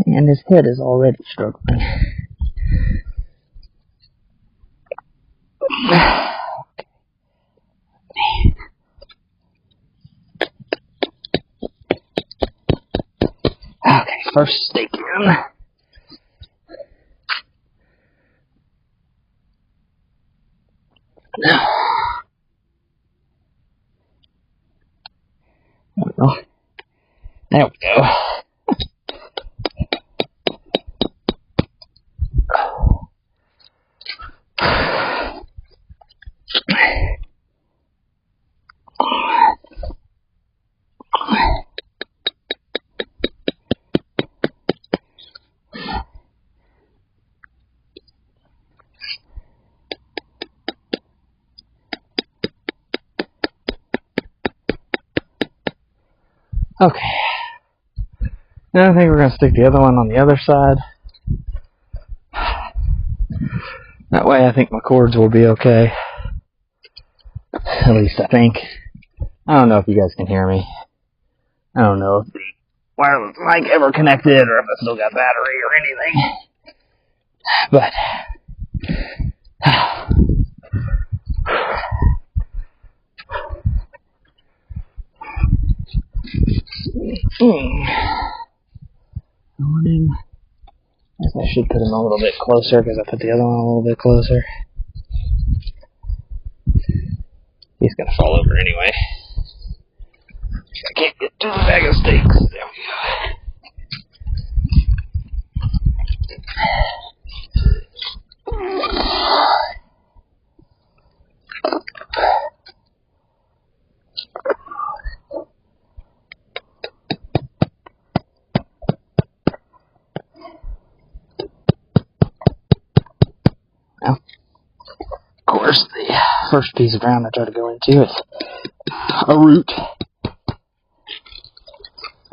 And his head is already struggling. Okay, first stake in. There we go. Okay. Now I think we're going to stick the other one on the other side. That way I think my cords will be okay. At least I think. I don't know if you guys can hear me. I don't know if the wireless mic ever connected or if I still got battery or anything. But morning. I guess I should put him a little bit closer because I put the other one a little bit closer. He's gonna fall over anyway. I can't get to the bag of steaks. There we Now, of course, the first piece of ground I try to go into is a root.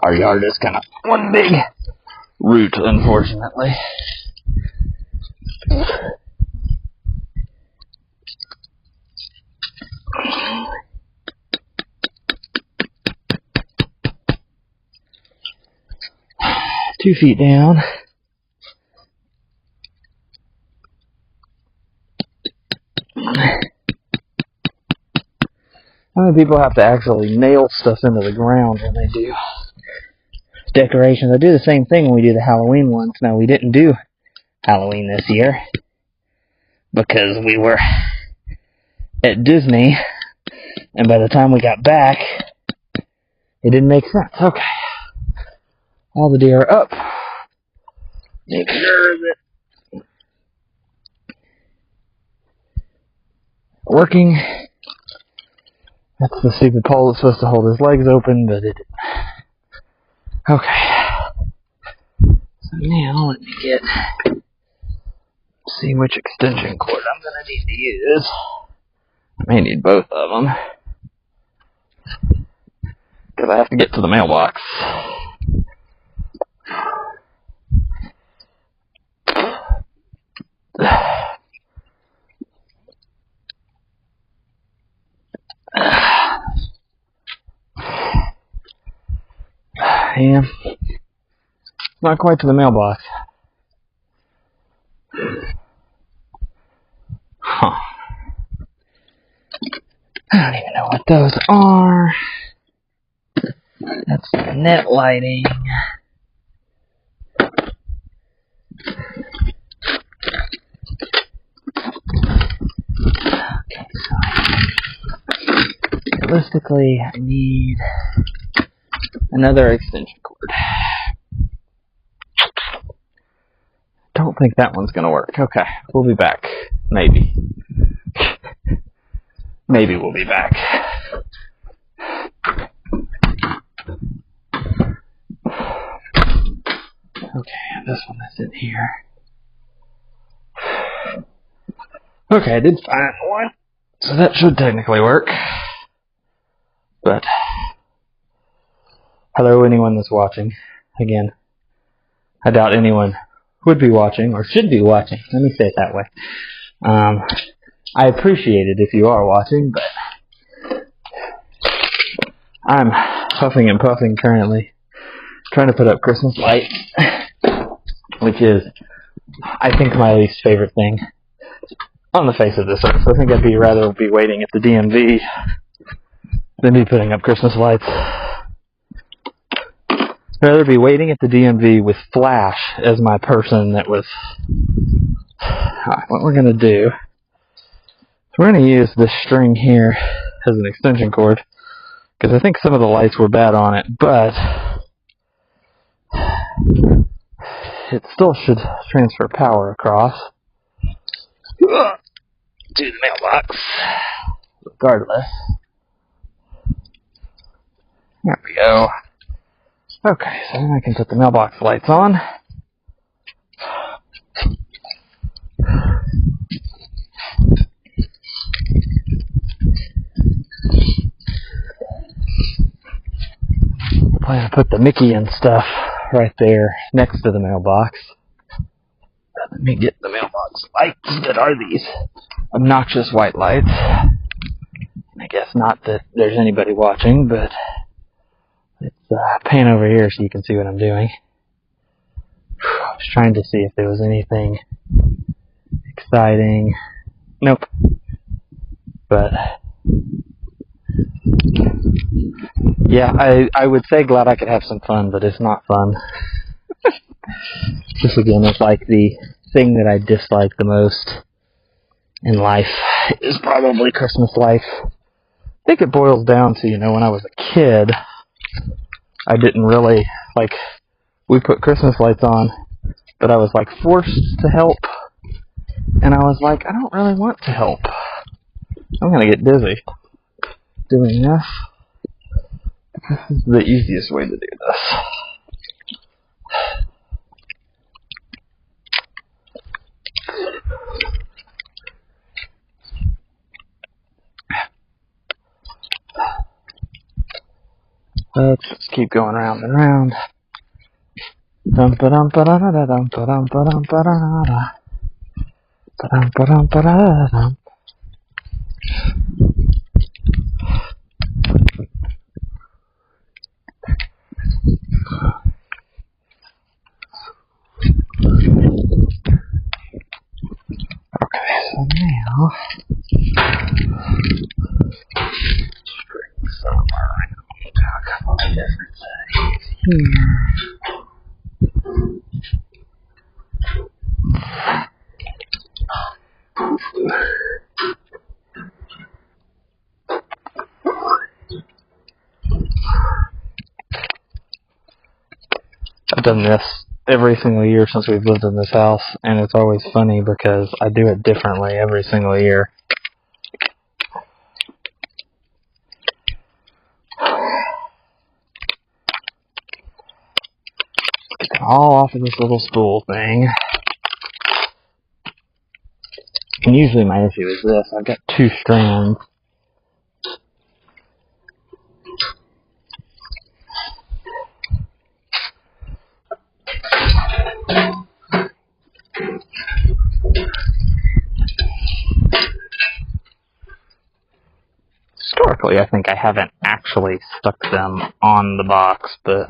Our yard is kind of one big root, unfortunately. Two feet down. How many people have to actually nail stuff into the ground when they do decorations? I do the same thing when we do the Halloween ones. Now, we didn't do Halloween this year because we were at Disney, and by the time we got back, it didn't make sense. Okay. All the deer are up. Make sure that working. That's the stupid pole that's supposed to hold his legs open, but it didn't. Okay. So now let me see which extension cord I'm going to need to use. I may need both of them, because I have to get to the mailbox. Yeah, not quite to the mailbox. Huh. I don't even know what those are. That's the net lighting. realistically, I need another extension cord. Don't think that one's gonna work. Okay, we'll be back. Maybe. Maybe we'll be back. Okay, this one is in here. Okay, I did find one, so that should technically work. But, hello anyone that's watching. Again, I doubt anyone would be watching, or should be watching. Let me say it that way. I appreciate it if you are watching, but I'm huffing and puffing currently, trying to put up Christmas lights, which is, I think, my least favorite thing on the face of this earth. I think I'd rather be waiting at the DMV than be putting up Christmas lights. I'd rather be waiting at the DMV with Flash as my person that was... Alright, what we're going to do is we're going to use this string here as an extension cord, because I think some of the lights were bad on it, but it still should transfer power across to the mailbox, regardless. There we go. Okay, so then I can put the mailbox lights on. I plan to put the Mickey and stuff right there next to the mailbox. Let me get the mailbox lights that are these obnoxious white lights. I guess not that there's anybody watching, but let's pan over here so you can see what I'm doing. I was trying to see if there was anything exciting. Nope. But yeah, I would say glad I could have some fun, but it's not fun. This again is like the thing that I dislike the most in life is probably Christmas life. I think it boils down to, when I was a kid, I didn't really, we put Christmas lights on, but I was, forced to help, and I was like, I don't really want to help. I'm going to get dizzy doing this. This is the easiest way to do this. Let's just keep going round and round. Dum ba dum ba da da dum ba dum ba dum ba da da. Ba dum ba dum ba da dum. Okay, so now string some around. A couple of different settings here. I've done this every single year since we've lived in this house, and it's always funny because I do it differently every single year. Get them all off of this little spool thing. And usually my issue is this. I've got two strands. Historically, I think I haven't actually stuck them on the box, but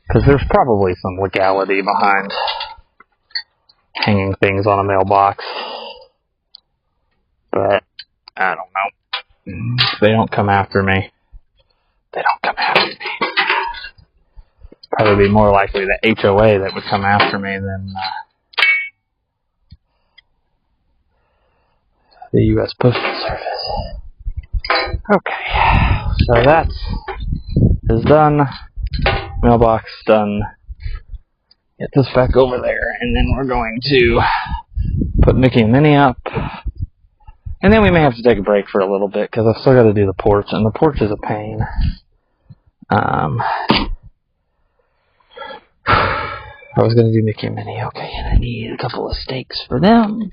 because there's probably some legality behind hanging things on a mailbox. But I don't know. If they don't come after me, they don't come after me. Probably be more likely the HOA that would come after me than the U.S. Postal Service. Okay, so that is done. Mailbox done. Get this back over there, and then we're going to put Mickey and Minnie up. And then we may have to take a break for a little bit, because I've still got to do the porch, and the porch is a pain. I was going to do Mickey and Minnie. Okay, and I need a couple of stakes for them.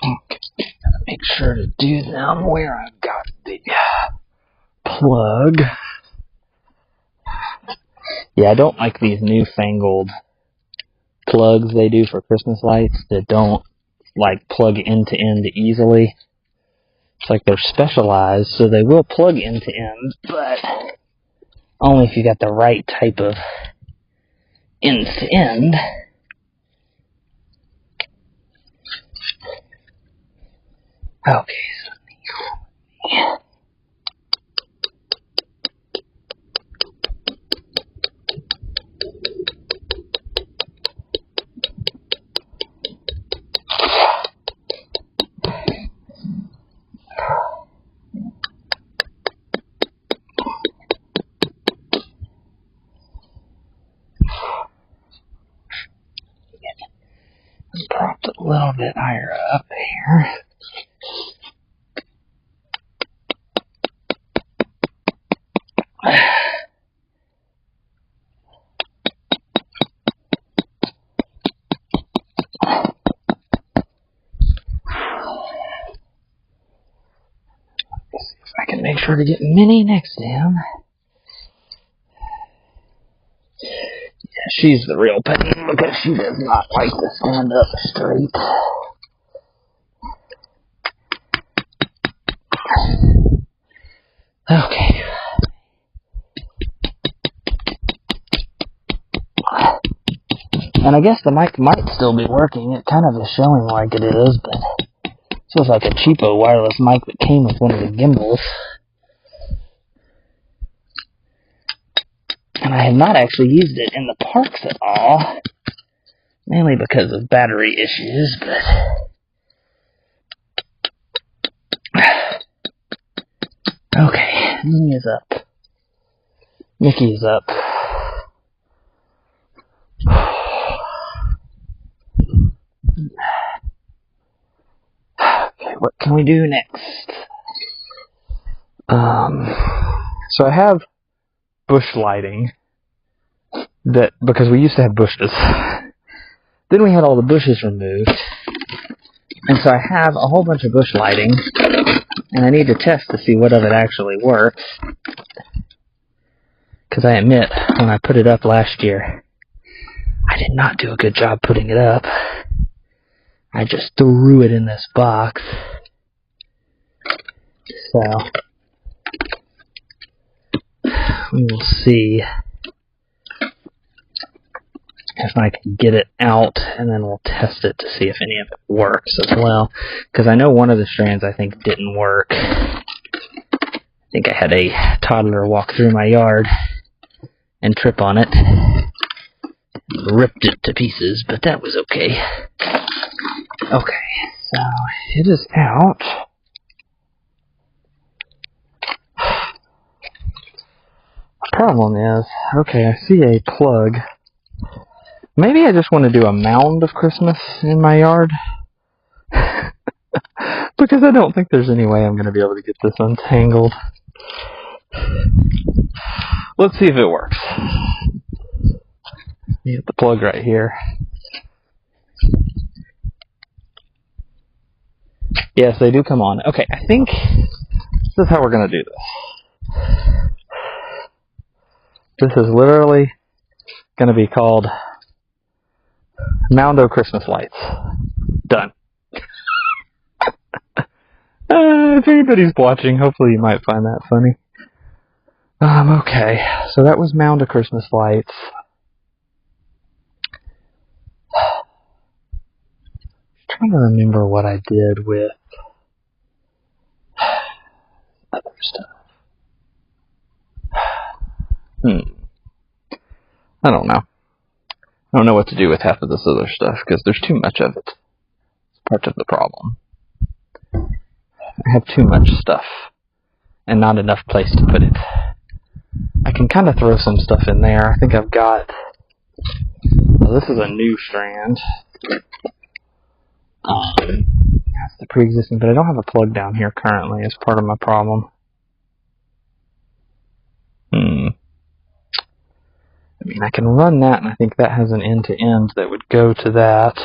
Okay, gotta make sure to do them where I've got the plug. Yeah, I don't like these newfangled plugs they do for Christmas lights that don't like plug end to end easily. It's like they're specialized, so they will plug end to end, but only if you got the right type of end to end. Okay, so yeah. Propped a little bit higher up here. See if I can make sure to get Minnie next to him. Yeah, she's the real pain because she does not like to stand up straight. Okay. And I guess the mic might still be working. It kind of is showing like it is, but it feels like a cheapo wireless mic that came with one of the gimbals. And I have not actually used it in the parks at all, mainly because of battery issues, but okay, Minnie is up. Mickey is up. Okay, what can we do next? So I have bush lighting that, because we used to have bushes. Then we had all the bushes removed. And so I have a whole bunch of bush lighting, and I need to test to see what of it actually works. Because I admit, when I put it up last year, I did not do a good job putting it up. I just threw it in this box. So we will see if I can get it out, and then we'll test it to see if any of it works as well. Because I know one of the strands I think didn't work. I think I had a toddler walk through my yard and trip on it. Ripped it to pieces, but that was okay. Okay, so it is out. The problem is, okay, I see a plug. Maybe I just want to do a mound of Christmas in my yard. Because I don't think there's any way I'm going to be able to get this untangled. Let's see if it works. You get the plug right here. Yes, they do come on. Okay, I think this is how we're going to do this. This is literally going to be called Moundo Christmas Lights. Done. If anybody's watching, hopefully you might find that funny. Okay, so that was Moundo Christmas Lights. I'm trying to remember what I did with other stuff. I don't know. I don't know what to do with half of this other stuff, because there's too much of it. It's part of the problem. I have too much stuff, and not enough place to put it. I can kind of throw some stuff in there. I think I've got... Well, this is a new strand. That's the pre-existing, but I don't have a plug down here currently as part of my problem. I mean, I can run that, and I think that has an end-to-end that would go to that.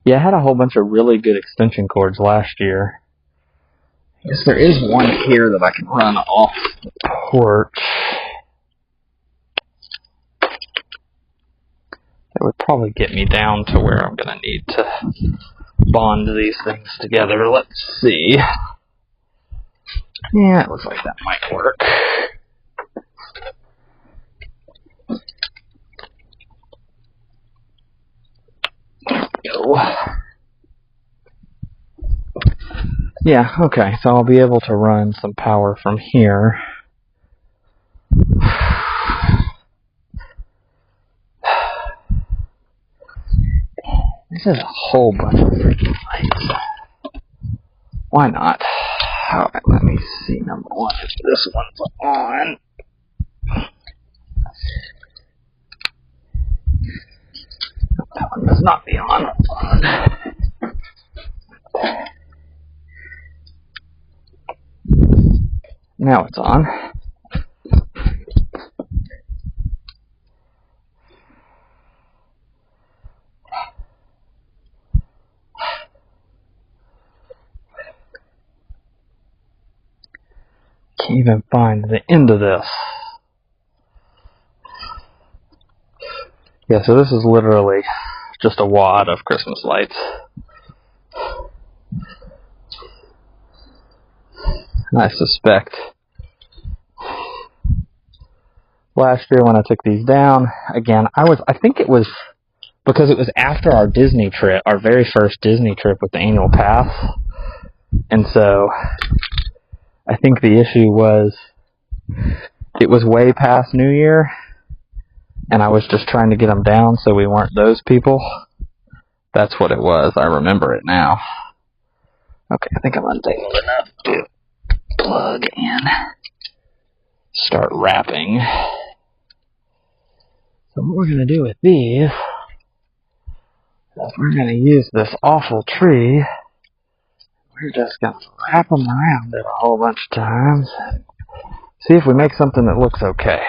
Yeah, I had a whole bunch of really good extension cords last year. I guess there is one here that I can run off the porch. That would probably get me down to where I'm going to need to bond these things together. Let's see. Yeah, it looks like that might work. There we go. Yeah, okay, so I'll be able to run some power from here. This is a whole bunch of freaking lights. Why not? Alright, let me see. Number one, if this one's on. That one must not be on. Now it's on. Can't even find the end of this. Yeah, so this is literally just a wad of Christmas lights. I suspect last year when I took these down, again, I think it was because it was after our Disney trip, our very first Disney trip with the annual pass. And so I think the issue was it was way past New Year, and I was just trying to get them down so we weren't those people. That's what it was. I remember it now. Okay, I think I'm untangled enough to plug in. Start wrapping. So what we're going to do with these is we're going to use this awful tree. We're just going to wrap them around it a whole bunch of times. See if we make something that looks okay.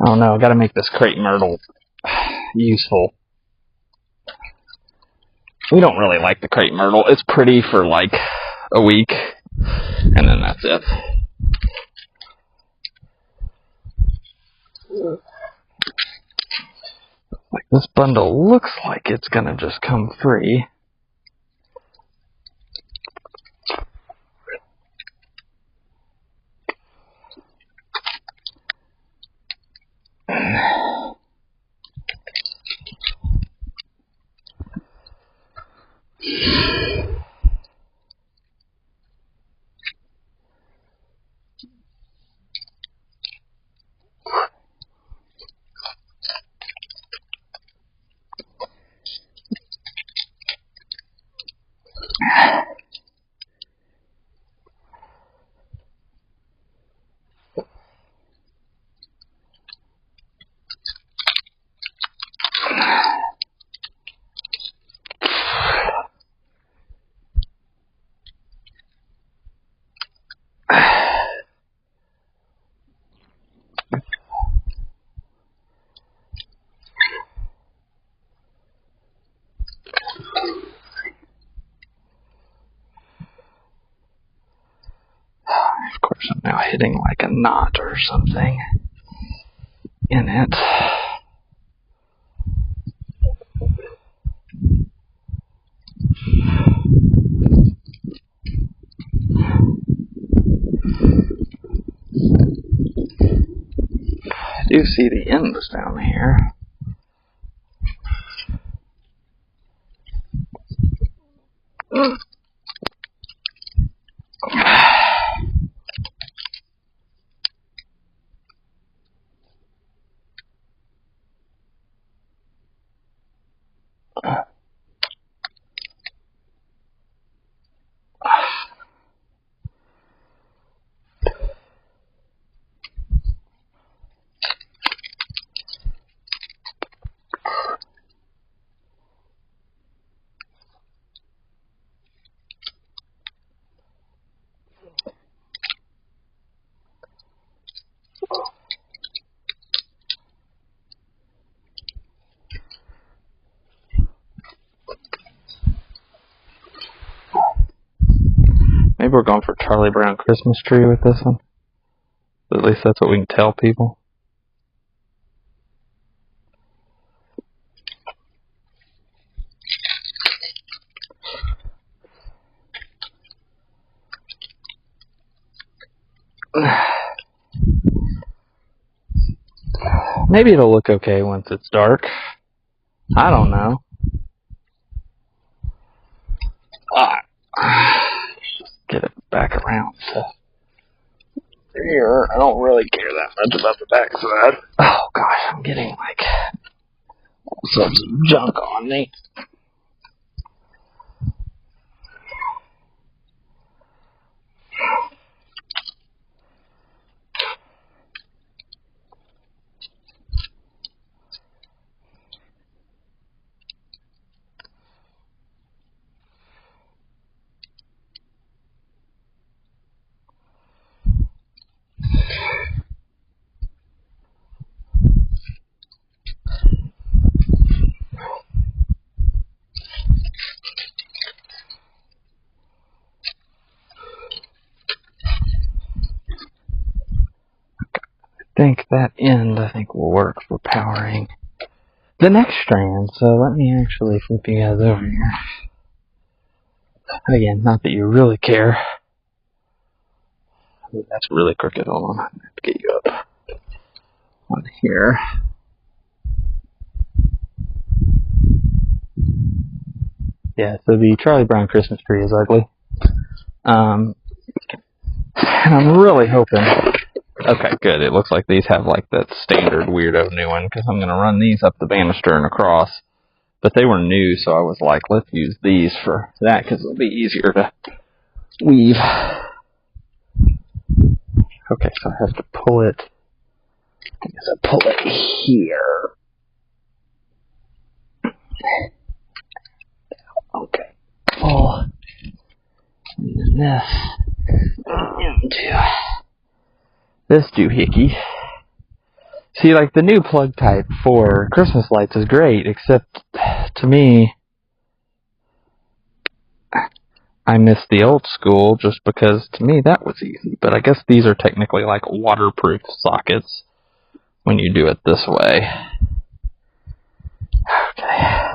I don't know, I've got to make this crepe myrtle useful. We don't really like the crepe myrtle. It's pretty for like a week, and then that's it. Like this bundle looks like it's gonna just come free. Of course, I'm now hitting like a knot or something in it. I do see the ends down here. we're going for Charlie Brown Christmas tree with this one. At least that's what we can tell people. Maybe it'll look okay once it's dark. I don't know. Get it back around. So here, I don't really care that much about the back side. Oh gosh, I'm getting like all sorts of junk on me. I think that end, will work for powering the next strand. So let me actually flip you guys over here. Again, not that you really care. Ooh, that's really crooked. Hold on, I have to get you up on here. Yeah, so the Charlie Brown Christmas tree is ugly. And I'm really hoping... Okay, good. It looks like these have like that standard weirdo new one, because I'm going to run these up the banister and across. But they were new, so I was like, let's use these for that, because it'll be easier to weave. Okay, so I have to pull it. I guess I pull it here. Okay. Pull this into this doohickey. See, like, the new plug type for Christmas lights is great, except, to me, I miss the old school just because, to me, that was easy. But I guess these are technically, like, waterproof sockets when you do it this way. Okay.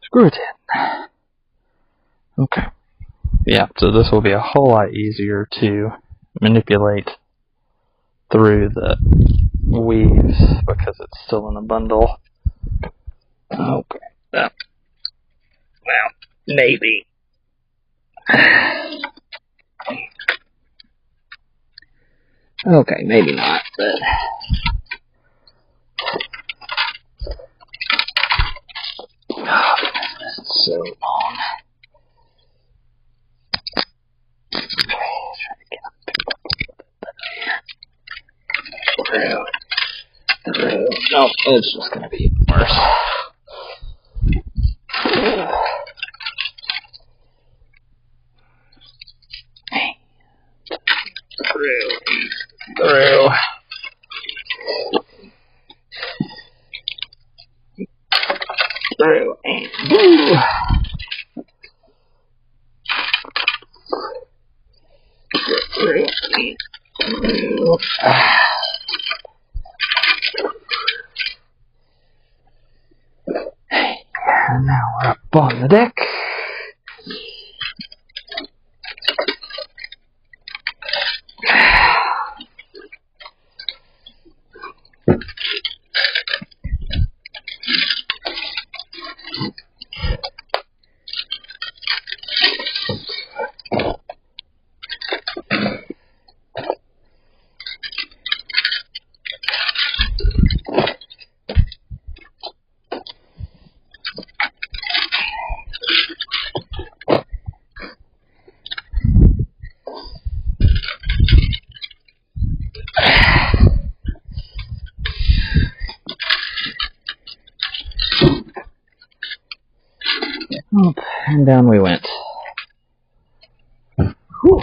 Screw it in. Okay. Yeah, so this will be a whole lot easier to manipulate through the weaves because it's still in a bundle. Okay. Well, maybe. Okay, maybe not, but... Oh, this is so long. Okay, try to get through. No, it's just going to be worse. Through. And through. And now we're up on the deck. And down we went. Whew.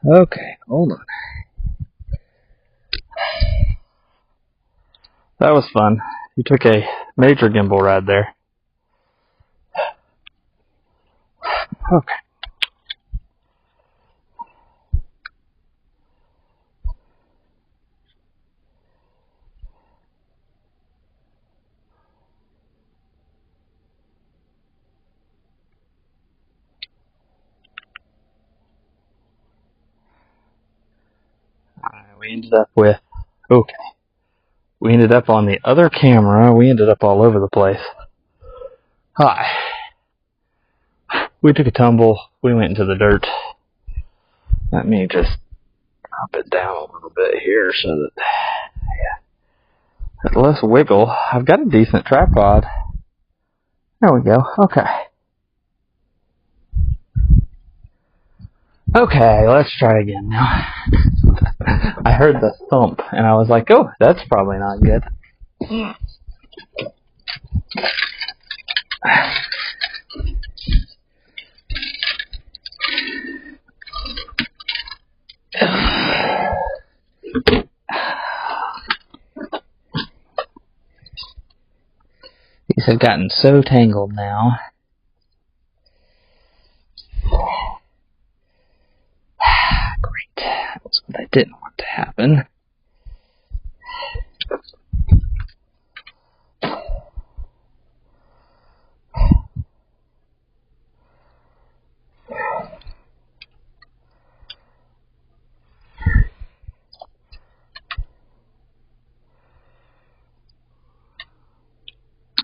Okay, hold on. That was fun. You took a major gimbal ride there. Okay. We ended up with, okay, we ended up on the other camera. We ended up all over the place. Hi. We took a tumble. We went into the dirt. Let me just drop it down a little bit here so that, yeah, there's less wiggle. I've got a decent tripod. There we go. Okay. Okay, let's try again now. I heard the thump, and I was like, oh, that's probably not good. These have gotten so tangled now. Great. That's what I didn't want to happen.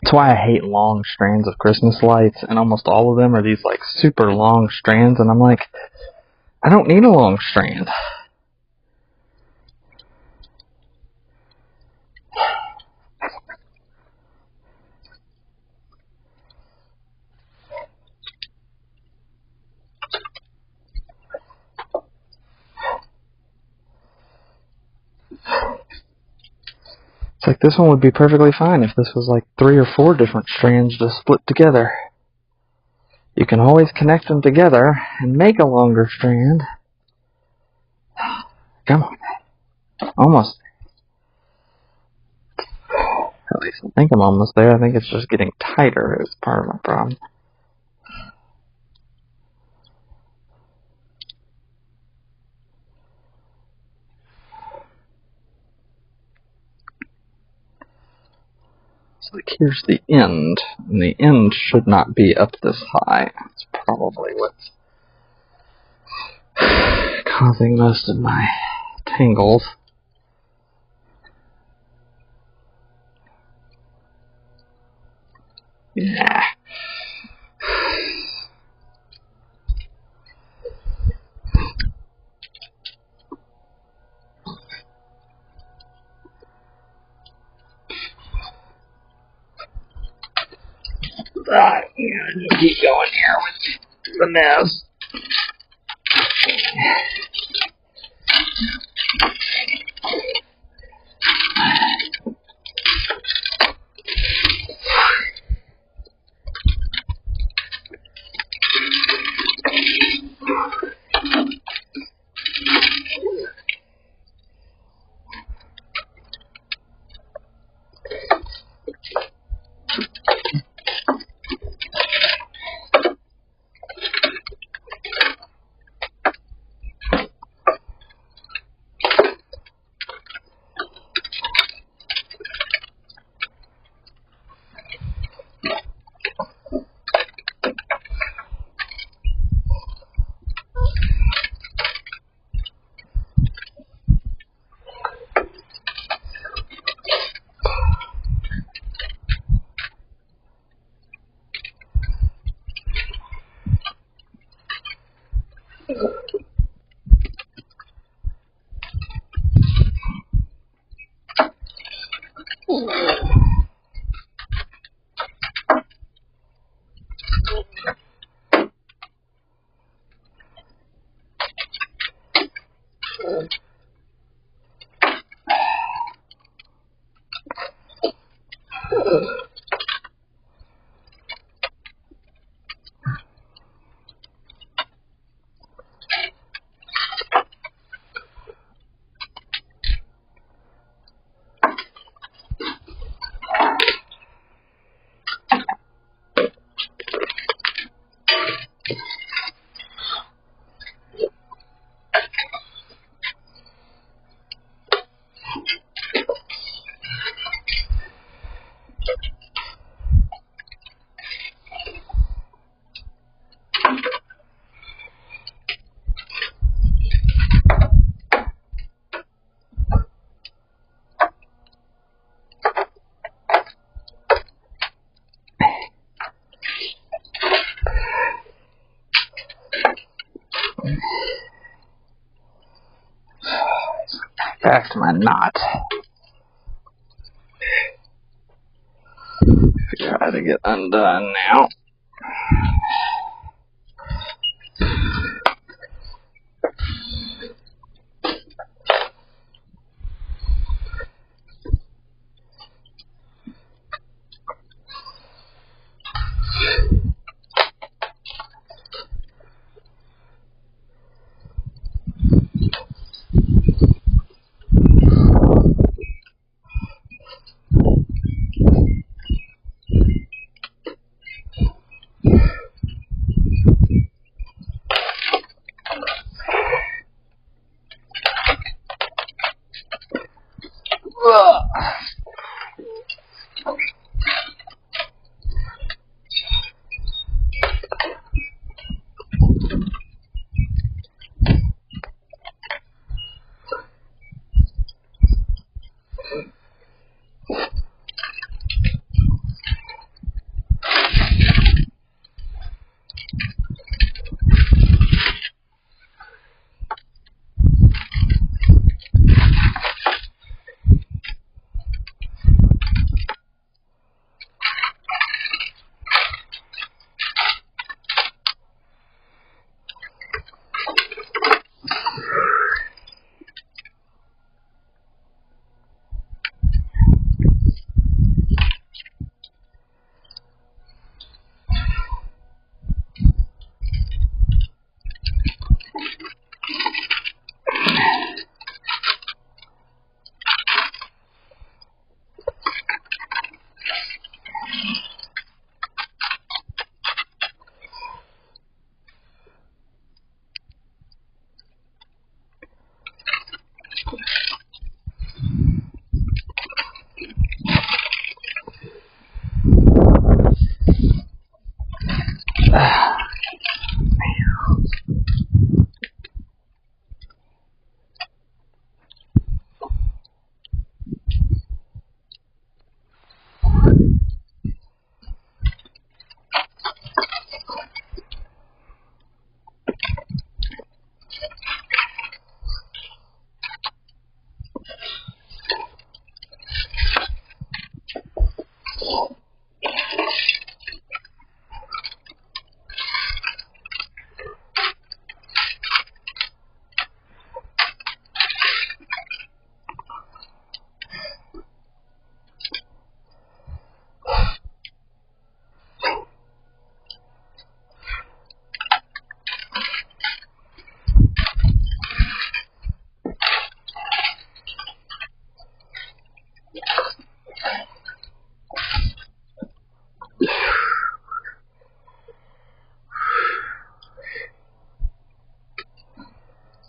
That's why I hate long strands of Christmas lights, and almost all of them are these like super long strands, and I'm like, I don't need a long strand. It's like this one would be perfectly fine if this was like 3 or 4 different strands just split together. You can always connect them together and make a longer strand. Come on. Almost. At least I think I'm almost there. I think it's just getting tighter is part of my problem. So like here's the end, and the end should not be up this high. That's probably what's causing most of my tangles. Yeah. Yeah, keep going here with the mess. back to my knot. Figure out how to get undone now.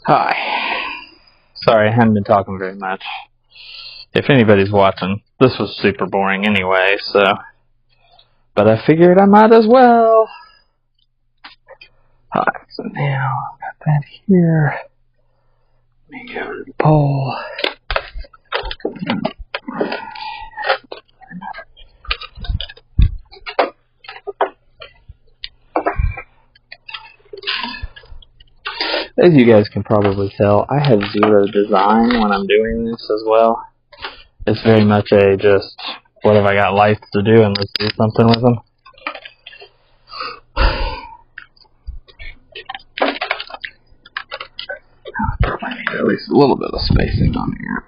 Hi. Sorry, I haven't been talking very much. If anybody's watching, this was super boring anyway, so... But I figured I might as well. Alright, so now I've got that here. Let me go to the pole. As you guys can probably tell, I have zero design when I'm doing this as well. It's very much a just, what have I got lights to do and let's do something with them. I need at least a little bit of spacing on here.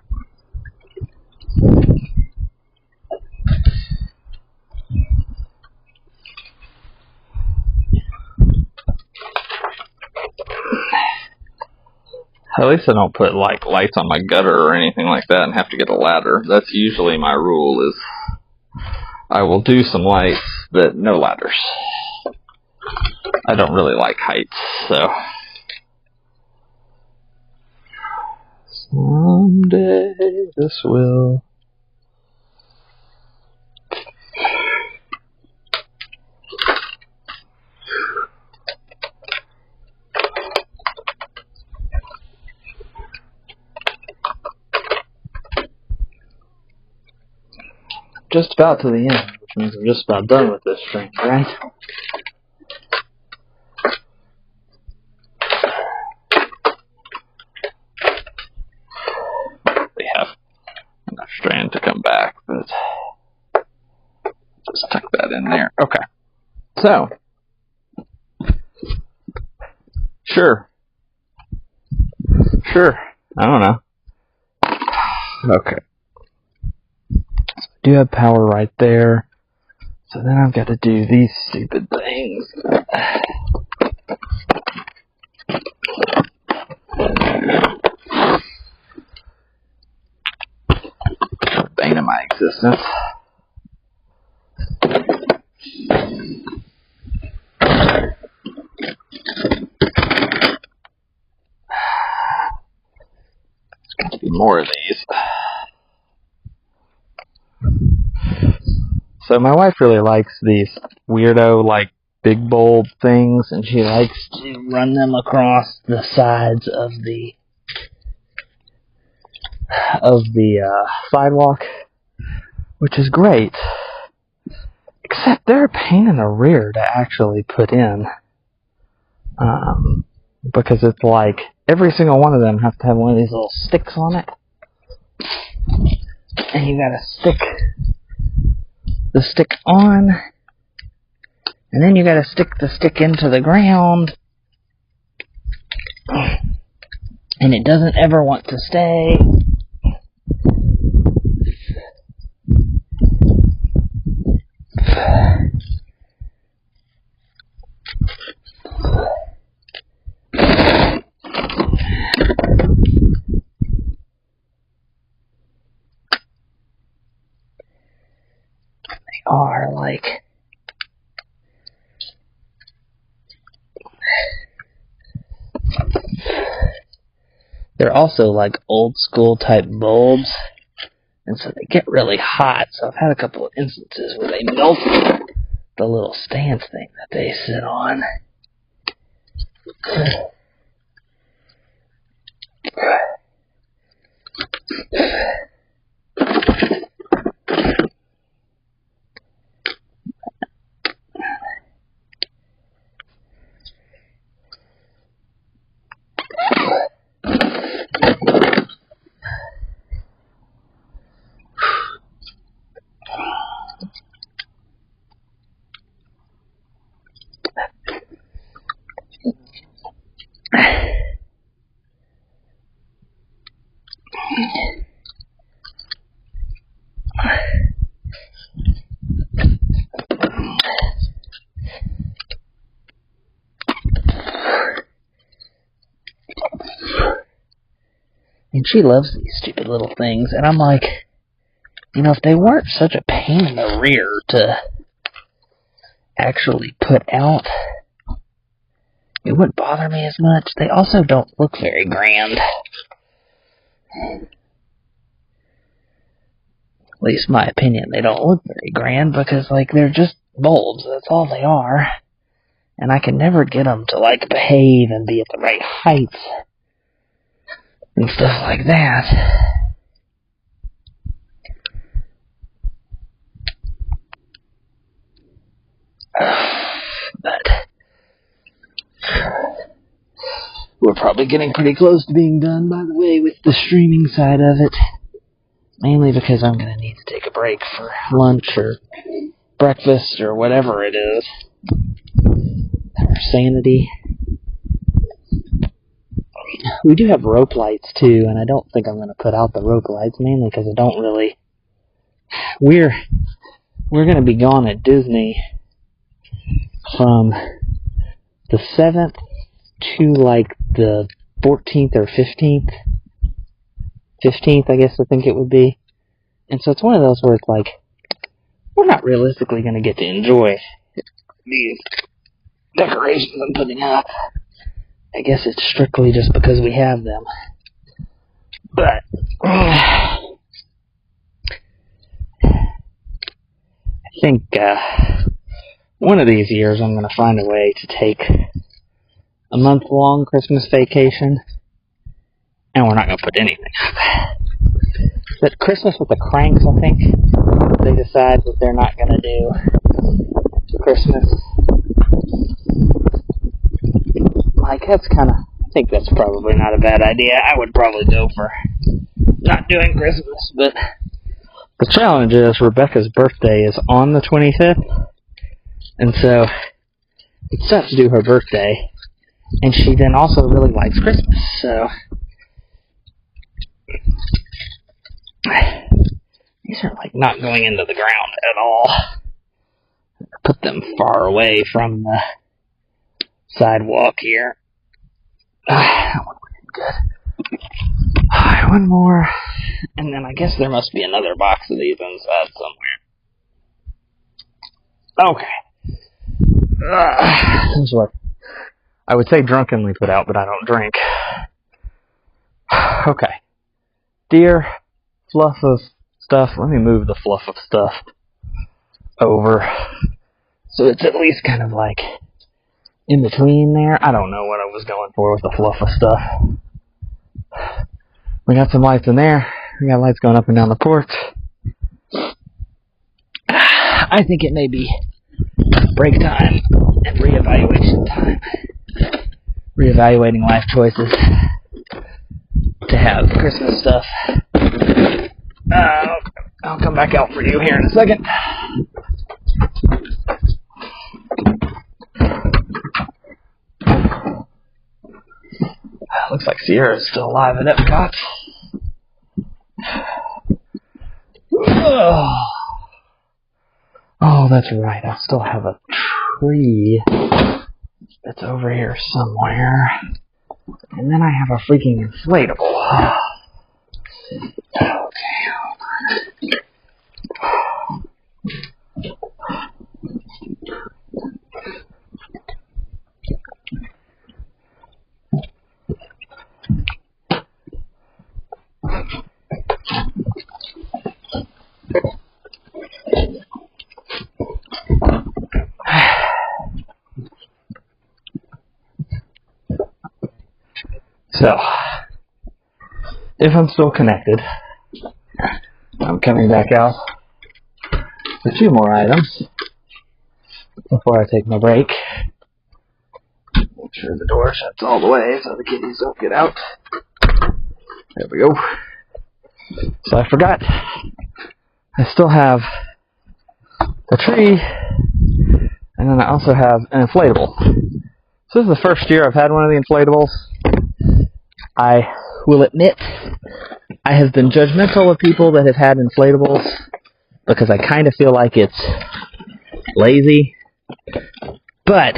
At least I don't put like lights on my gutter or anything like that and have to get a ladder. That's usually my rule, is I will do some lights, but no ladders. I don't really like heights, so. Someday this will. Just about to the end, which means I'm just about done with this string, right? there. Okay. So, sure. I don't know. Okay. Do have power right there. So then I've got to do these stupid things. Bane of my existence. There's got to be more of these. So my wife really likes these weirdo, like, big bulb things, and she likes to run them across the sides of the sidewalk, which is great. Except they're a pain in the rear to actually put in, because it's like every single one of them have to have one of these little sticks on it, and you gotta stick the stick on, and then you gotta stick the stick into the ground, and it doesn't ever want to stay. Are like they're also like old school type bulbs, and so they get really hot. So I've had a couple of instances where they melt the little stand thing that they sit on. And she loves these stupid little things, and I'm like, you know, if they weren't such a pain in the rear to actually put out, it wouldn't bother me as much. They also don't look very grand. At least my opinion, they don't look very grand because, like, they're just bulbs. That's all they are. And I can never get them to, like, behave and be at the right height and stuff like that. But we're probably getting pretty close to being done, by the way, with the streaming side of it. Mainly because I'm going to need to take a break for lunch or breakfast or whatever it is. For sanity. We do have rope lights too, and I don't think I'm going to put out the rope lights, mainly because I don't really... We're going to be gone at Disney from the 7th to like the 14th or 15th. 15th, I guess I think it would be. And so it's one of those where it's like, we're not realistically going to get to enjoy these decorations I'm putting up. I guess it's strictly just because we have them. But I think one of these years I'm going to find a way to take a month-long Christmas vacation, and we're not going to put anything up. But Christmas with the Cranks, I think, they decide that they're not going to do Christmas. Like, that's kind of, I think that's probably not a bad idea. I would probably go for not doing Christmas, but the challenge is Rebecca's birthday is on the 25th, And so it's tough to do her birthday. And she then also really likes Christmas, so these are like not going into the ground at all. Put them far away from the sidewalk here. That one looking good. Alright, one more. And then I guess there must be another box of these inside somewhere. Okay. This is what I would say drunkenly put out, but I don't drink. Okay. Dear fluff of stuff. Let me move the fluff of stuff over so it's at least kind of like in between there. I don't know what I was going for with the fluff of stuff. We got some lights in there. We got lights going up and down the porch. I think it may be break time and reevaluation time. Reevaluating life choices to have Christmas stuff. I'll come back out for you here in a second. Looks like Sierra's still alive at Epcot. Oh, that's right. I still have a tree that's over here somewhere. And then I have a freaking inflatable. Okay, hold on. So, if I'm still connected, I'm coming back out with 2 more items before I take my break. Make sure the door shuts all the way so the kitties don't get out. There we go. So I forgot, I still have a tree, and then I also have an inflatable. So this is the first year I've had one of the inflatables. I will admit, I have been judgmental of people that have had inflatables because I kind of feel like it's lazy. But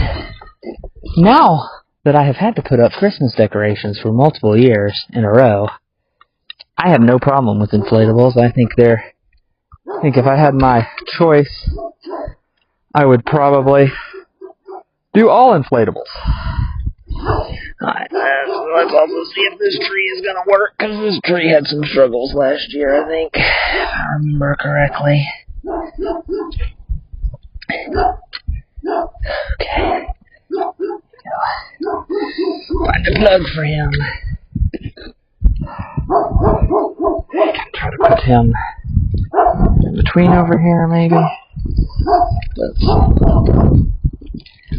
now that I have had to put up Christmas decorations for multiple years in a row, I have no problem with inflatables. I think if I had my choice, I would probably do all inflatables. Alright, let's also see if this tree is going to work, because this tree had some struggles last year, I think, if I remember correctly. Okay. Find a plug for him. Try to put him in between over here, maybe. Let's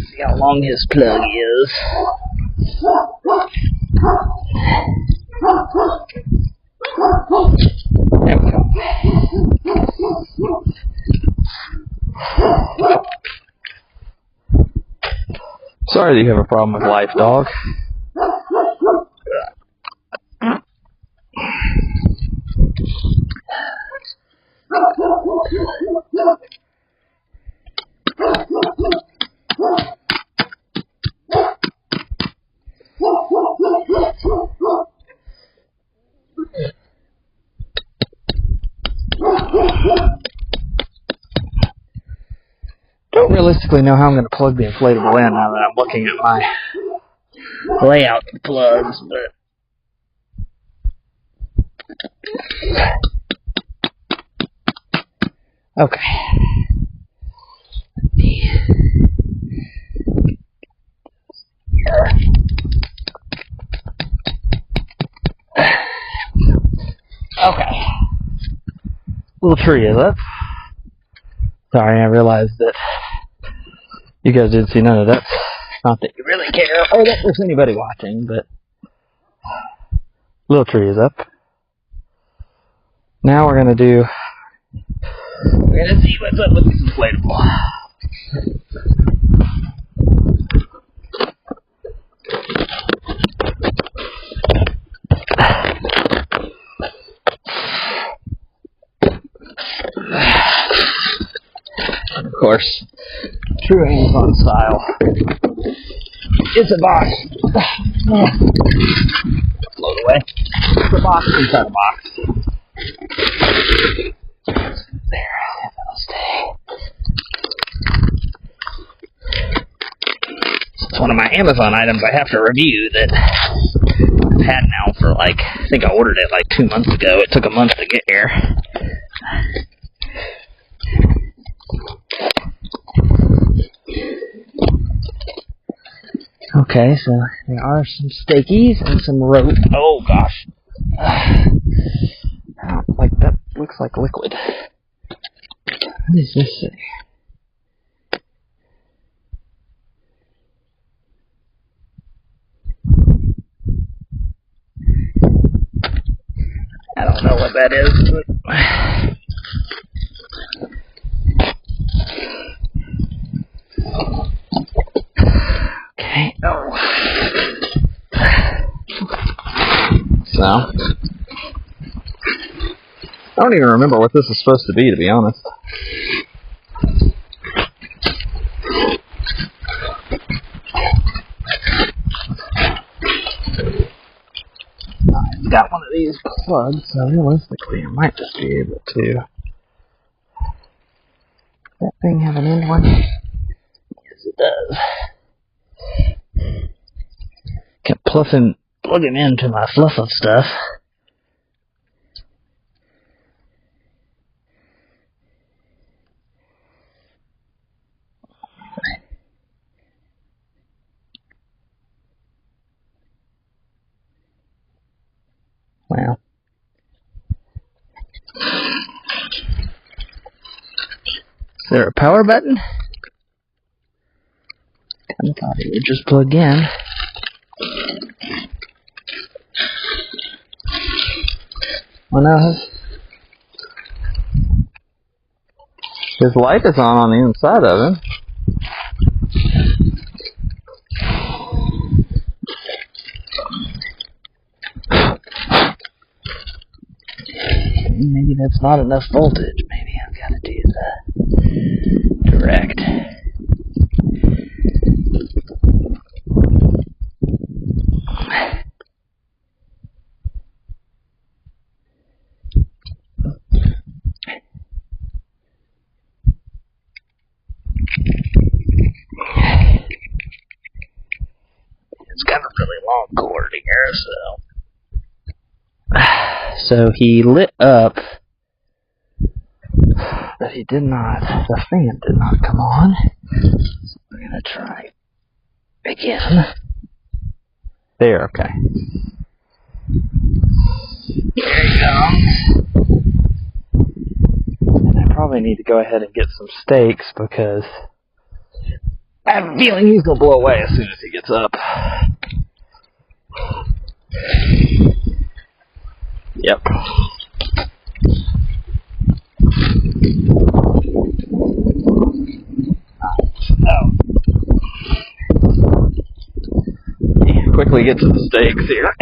see how long his plug is. There we go. Sorry that you have a problem with life, dog. Don't realistically know how I'm going to plug the inflatable in now that I'm looking at my layout of plugs, but okay. Okay. Little tree is up. Sorry, I realized that you guys didn't see none of that. Not that you really care, or that there's anybody watching, but little tree is up. Now we're gonna see what's up with this inflatable. course. True Amazon style. It's a box. Float away. It's a box inside a box. There, that'll stay. It's one of my Amazon items I have to review that I've had now for like, I think I ordered it like 2 months ago. It took a month to get here. Okay, so there are some steakies and some rope. Oh gosh. Like that looks like liquid. What is this thing? I don't know what that is, but okay. Oh. So I don't even remember what this is supposed to be honest. I've got one of these plugs, so realistically I might just be able to. Does that thing have an end one? Yes, it does. Can plug him into my fluff of stuff. Well, is there a power button? I thought it would just plug in. Well, no, his light is on the inside of him. Maybe that's not enough voltage. Maybe I've got to do the direct. It's got a really long cord here, so he lit up, but he did not, the fan did not come on. So we're going to try again. There, okay. There he comes. And I probably need to go ahead and get some steaks because I have a feeling he's going to blow away as soon as he gets up. Yep. Oh. Quickly get to the steaks here.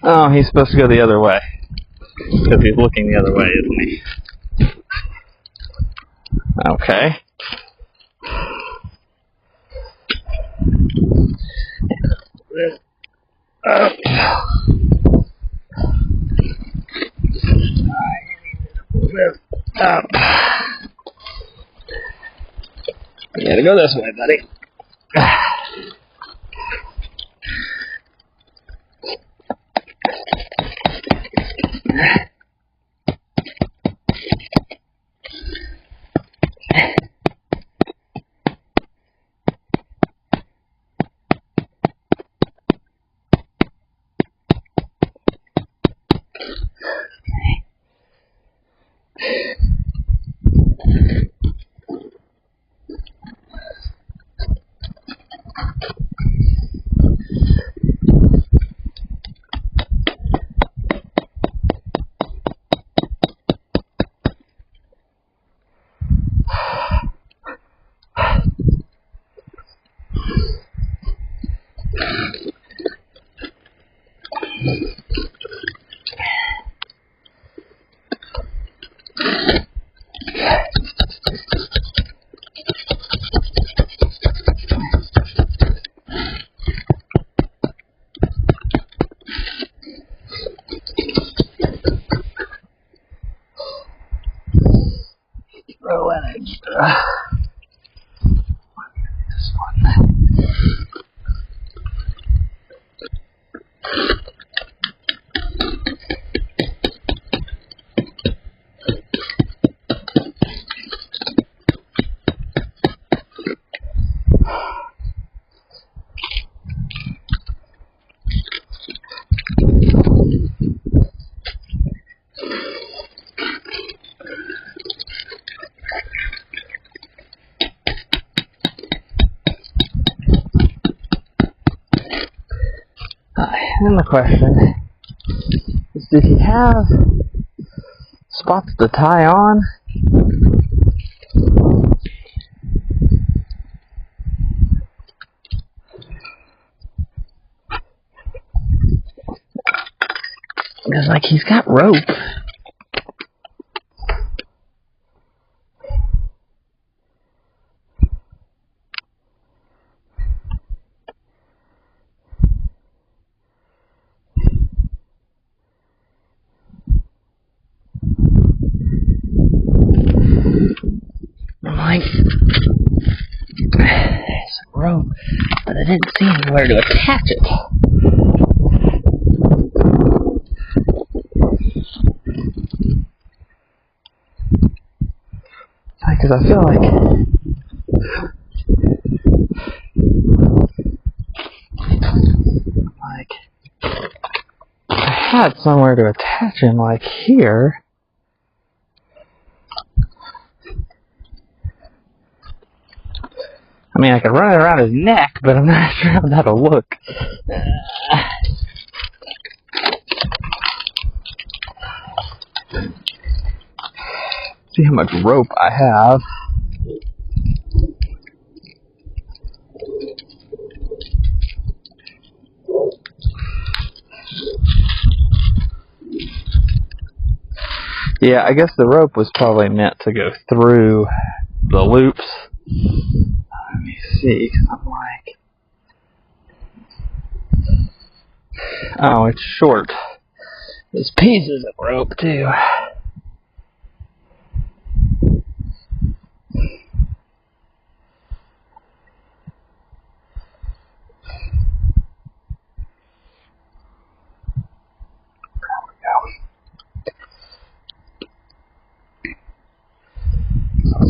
Oh, he's supposed to go the other way. Because he's looking the other way, isn't he? Okay. You gotta go this way, buddy. Throw an extra. This one. And the question is, does he have spots to tie on? Because, like, he's got rope. I'm like, there's some rope, but I didn't see anywhere to attach it. Because I feel like I had somewhere to attach him, like here. I mean, I could run it around his neck, but I'm not sure how that'll look. See how much rope I have. Yeah, I guess the rope was probably meant to go through the loops. Let me see, 'cause I'm like, oh, it's short. There's pieces of rope too.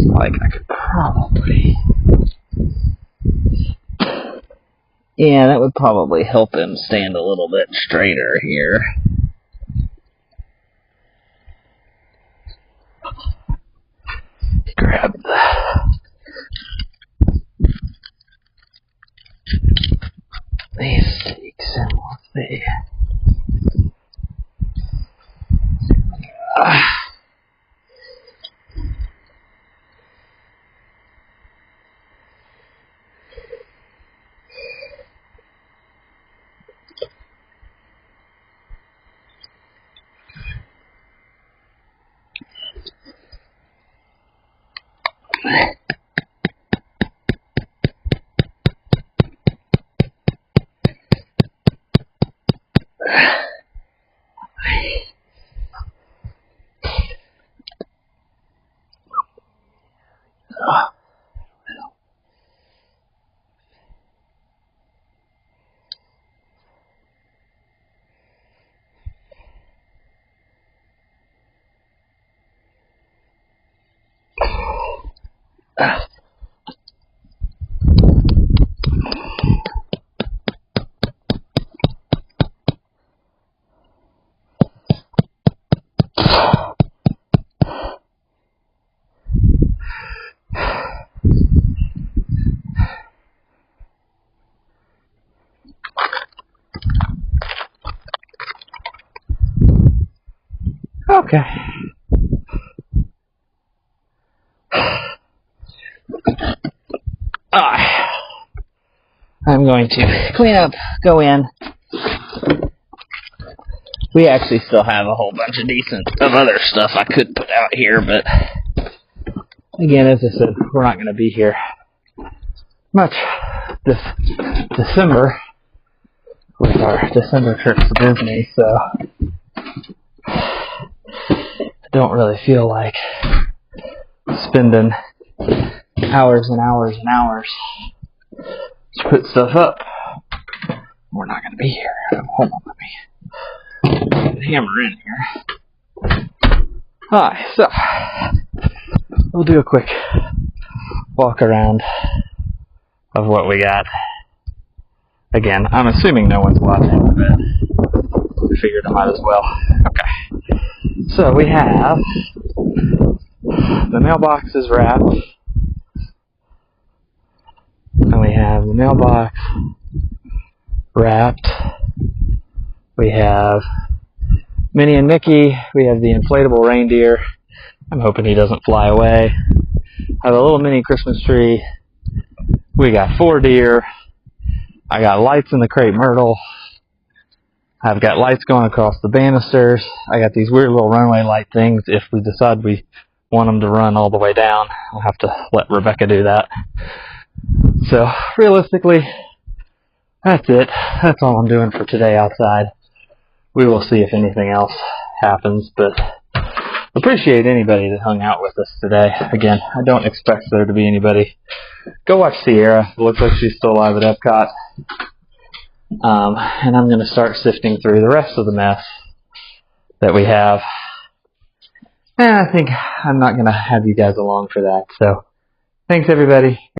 Like, I could probably... Yeah, that would probably help him stand a little bit straighter here. Grab these stakes and we'll see. Okay. I'm going to clean up, go in. We actually still have a whole bunch of other stuff I could put out here, but again, as I said, we're not going to be here much this December with our December trip to Disney, so I don't really feel like spending hours and hours and hours to put stuff up. We're not going to be here. Hold on, let me get the hammer in here. Alright, so we'll do a quick walk around of what we got. Again, I'm assuming no one's watching, but I figured I might as well. Okay. So we have the mailbox is wrapped. And we have the mailbox wrapped. We have Minnie and Mickey. We have the inflatable reindeer. I'm hoping he doesn't fly away. I have a little mini Christmas tree. We got 4 deer. I got lights in the crepe myrtle. I've got lights going across the banisters. I got these weird little runway light things. If we decide we want them to run all the way down, I'll have to let Rebecca do that. So, realistically, that's it. That's all I'm doing for today outside. We will see if anything else happens, but appreciate anybody that hung out with us today. Again, I don't expect there to be anybody. Go watch Sierra. It looks like she's still alive at Epcot. And I'm going to start sifting through the rest of the mess that we have. And I think I'm not going to have you guys along for that. So, thanks everybody.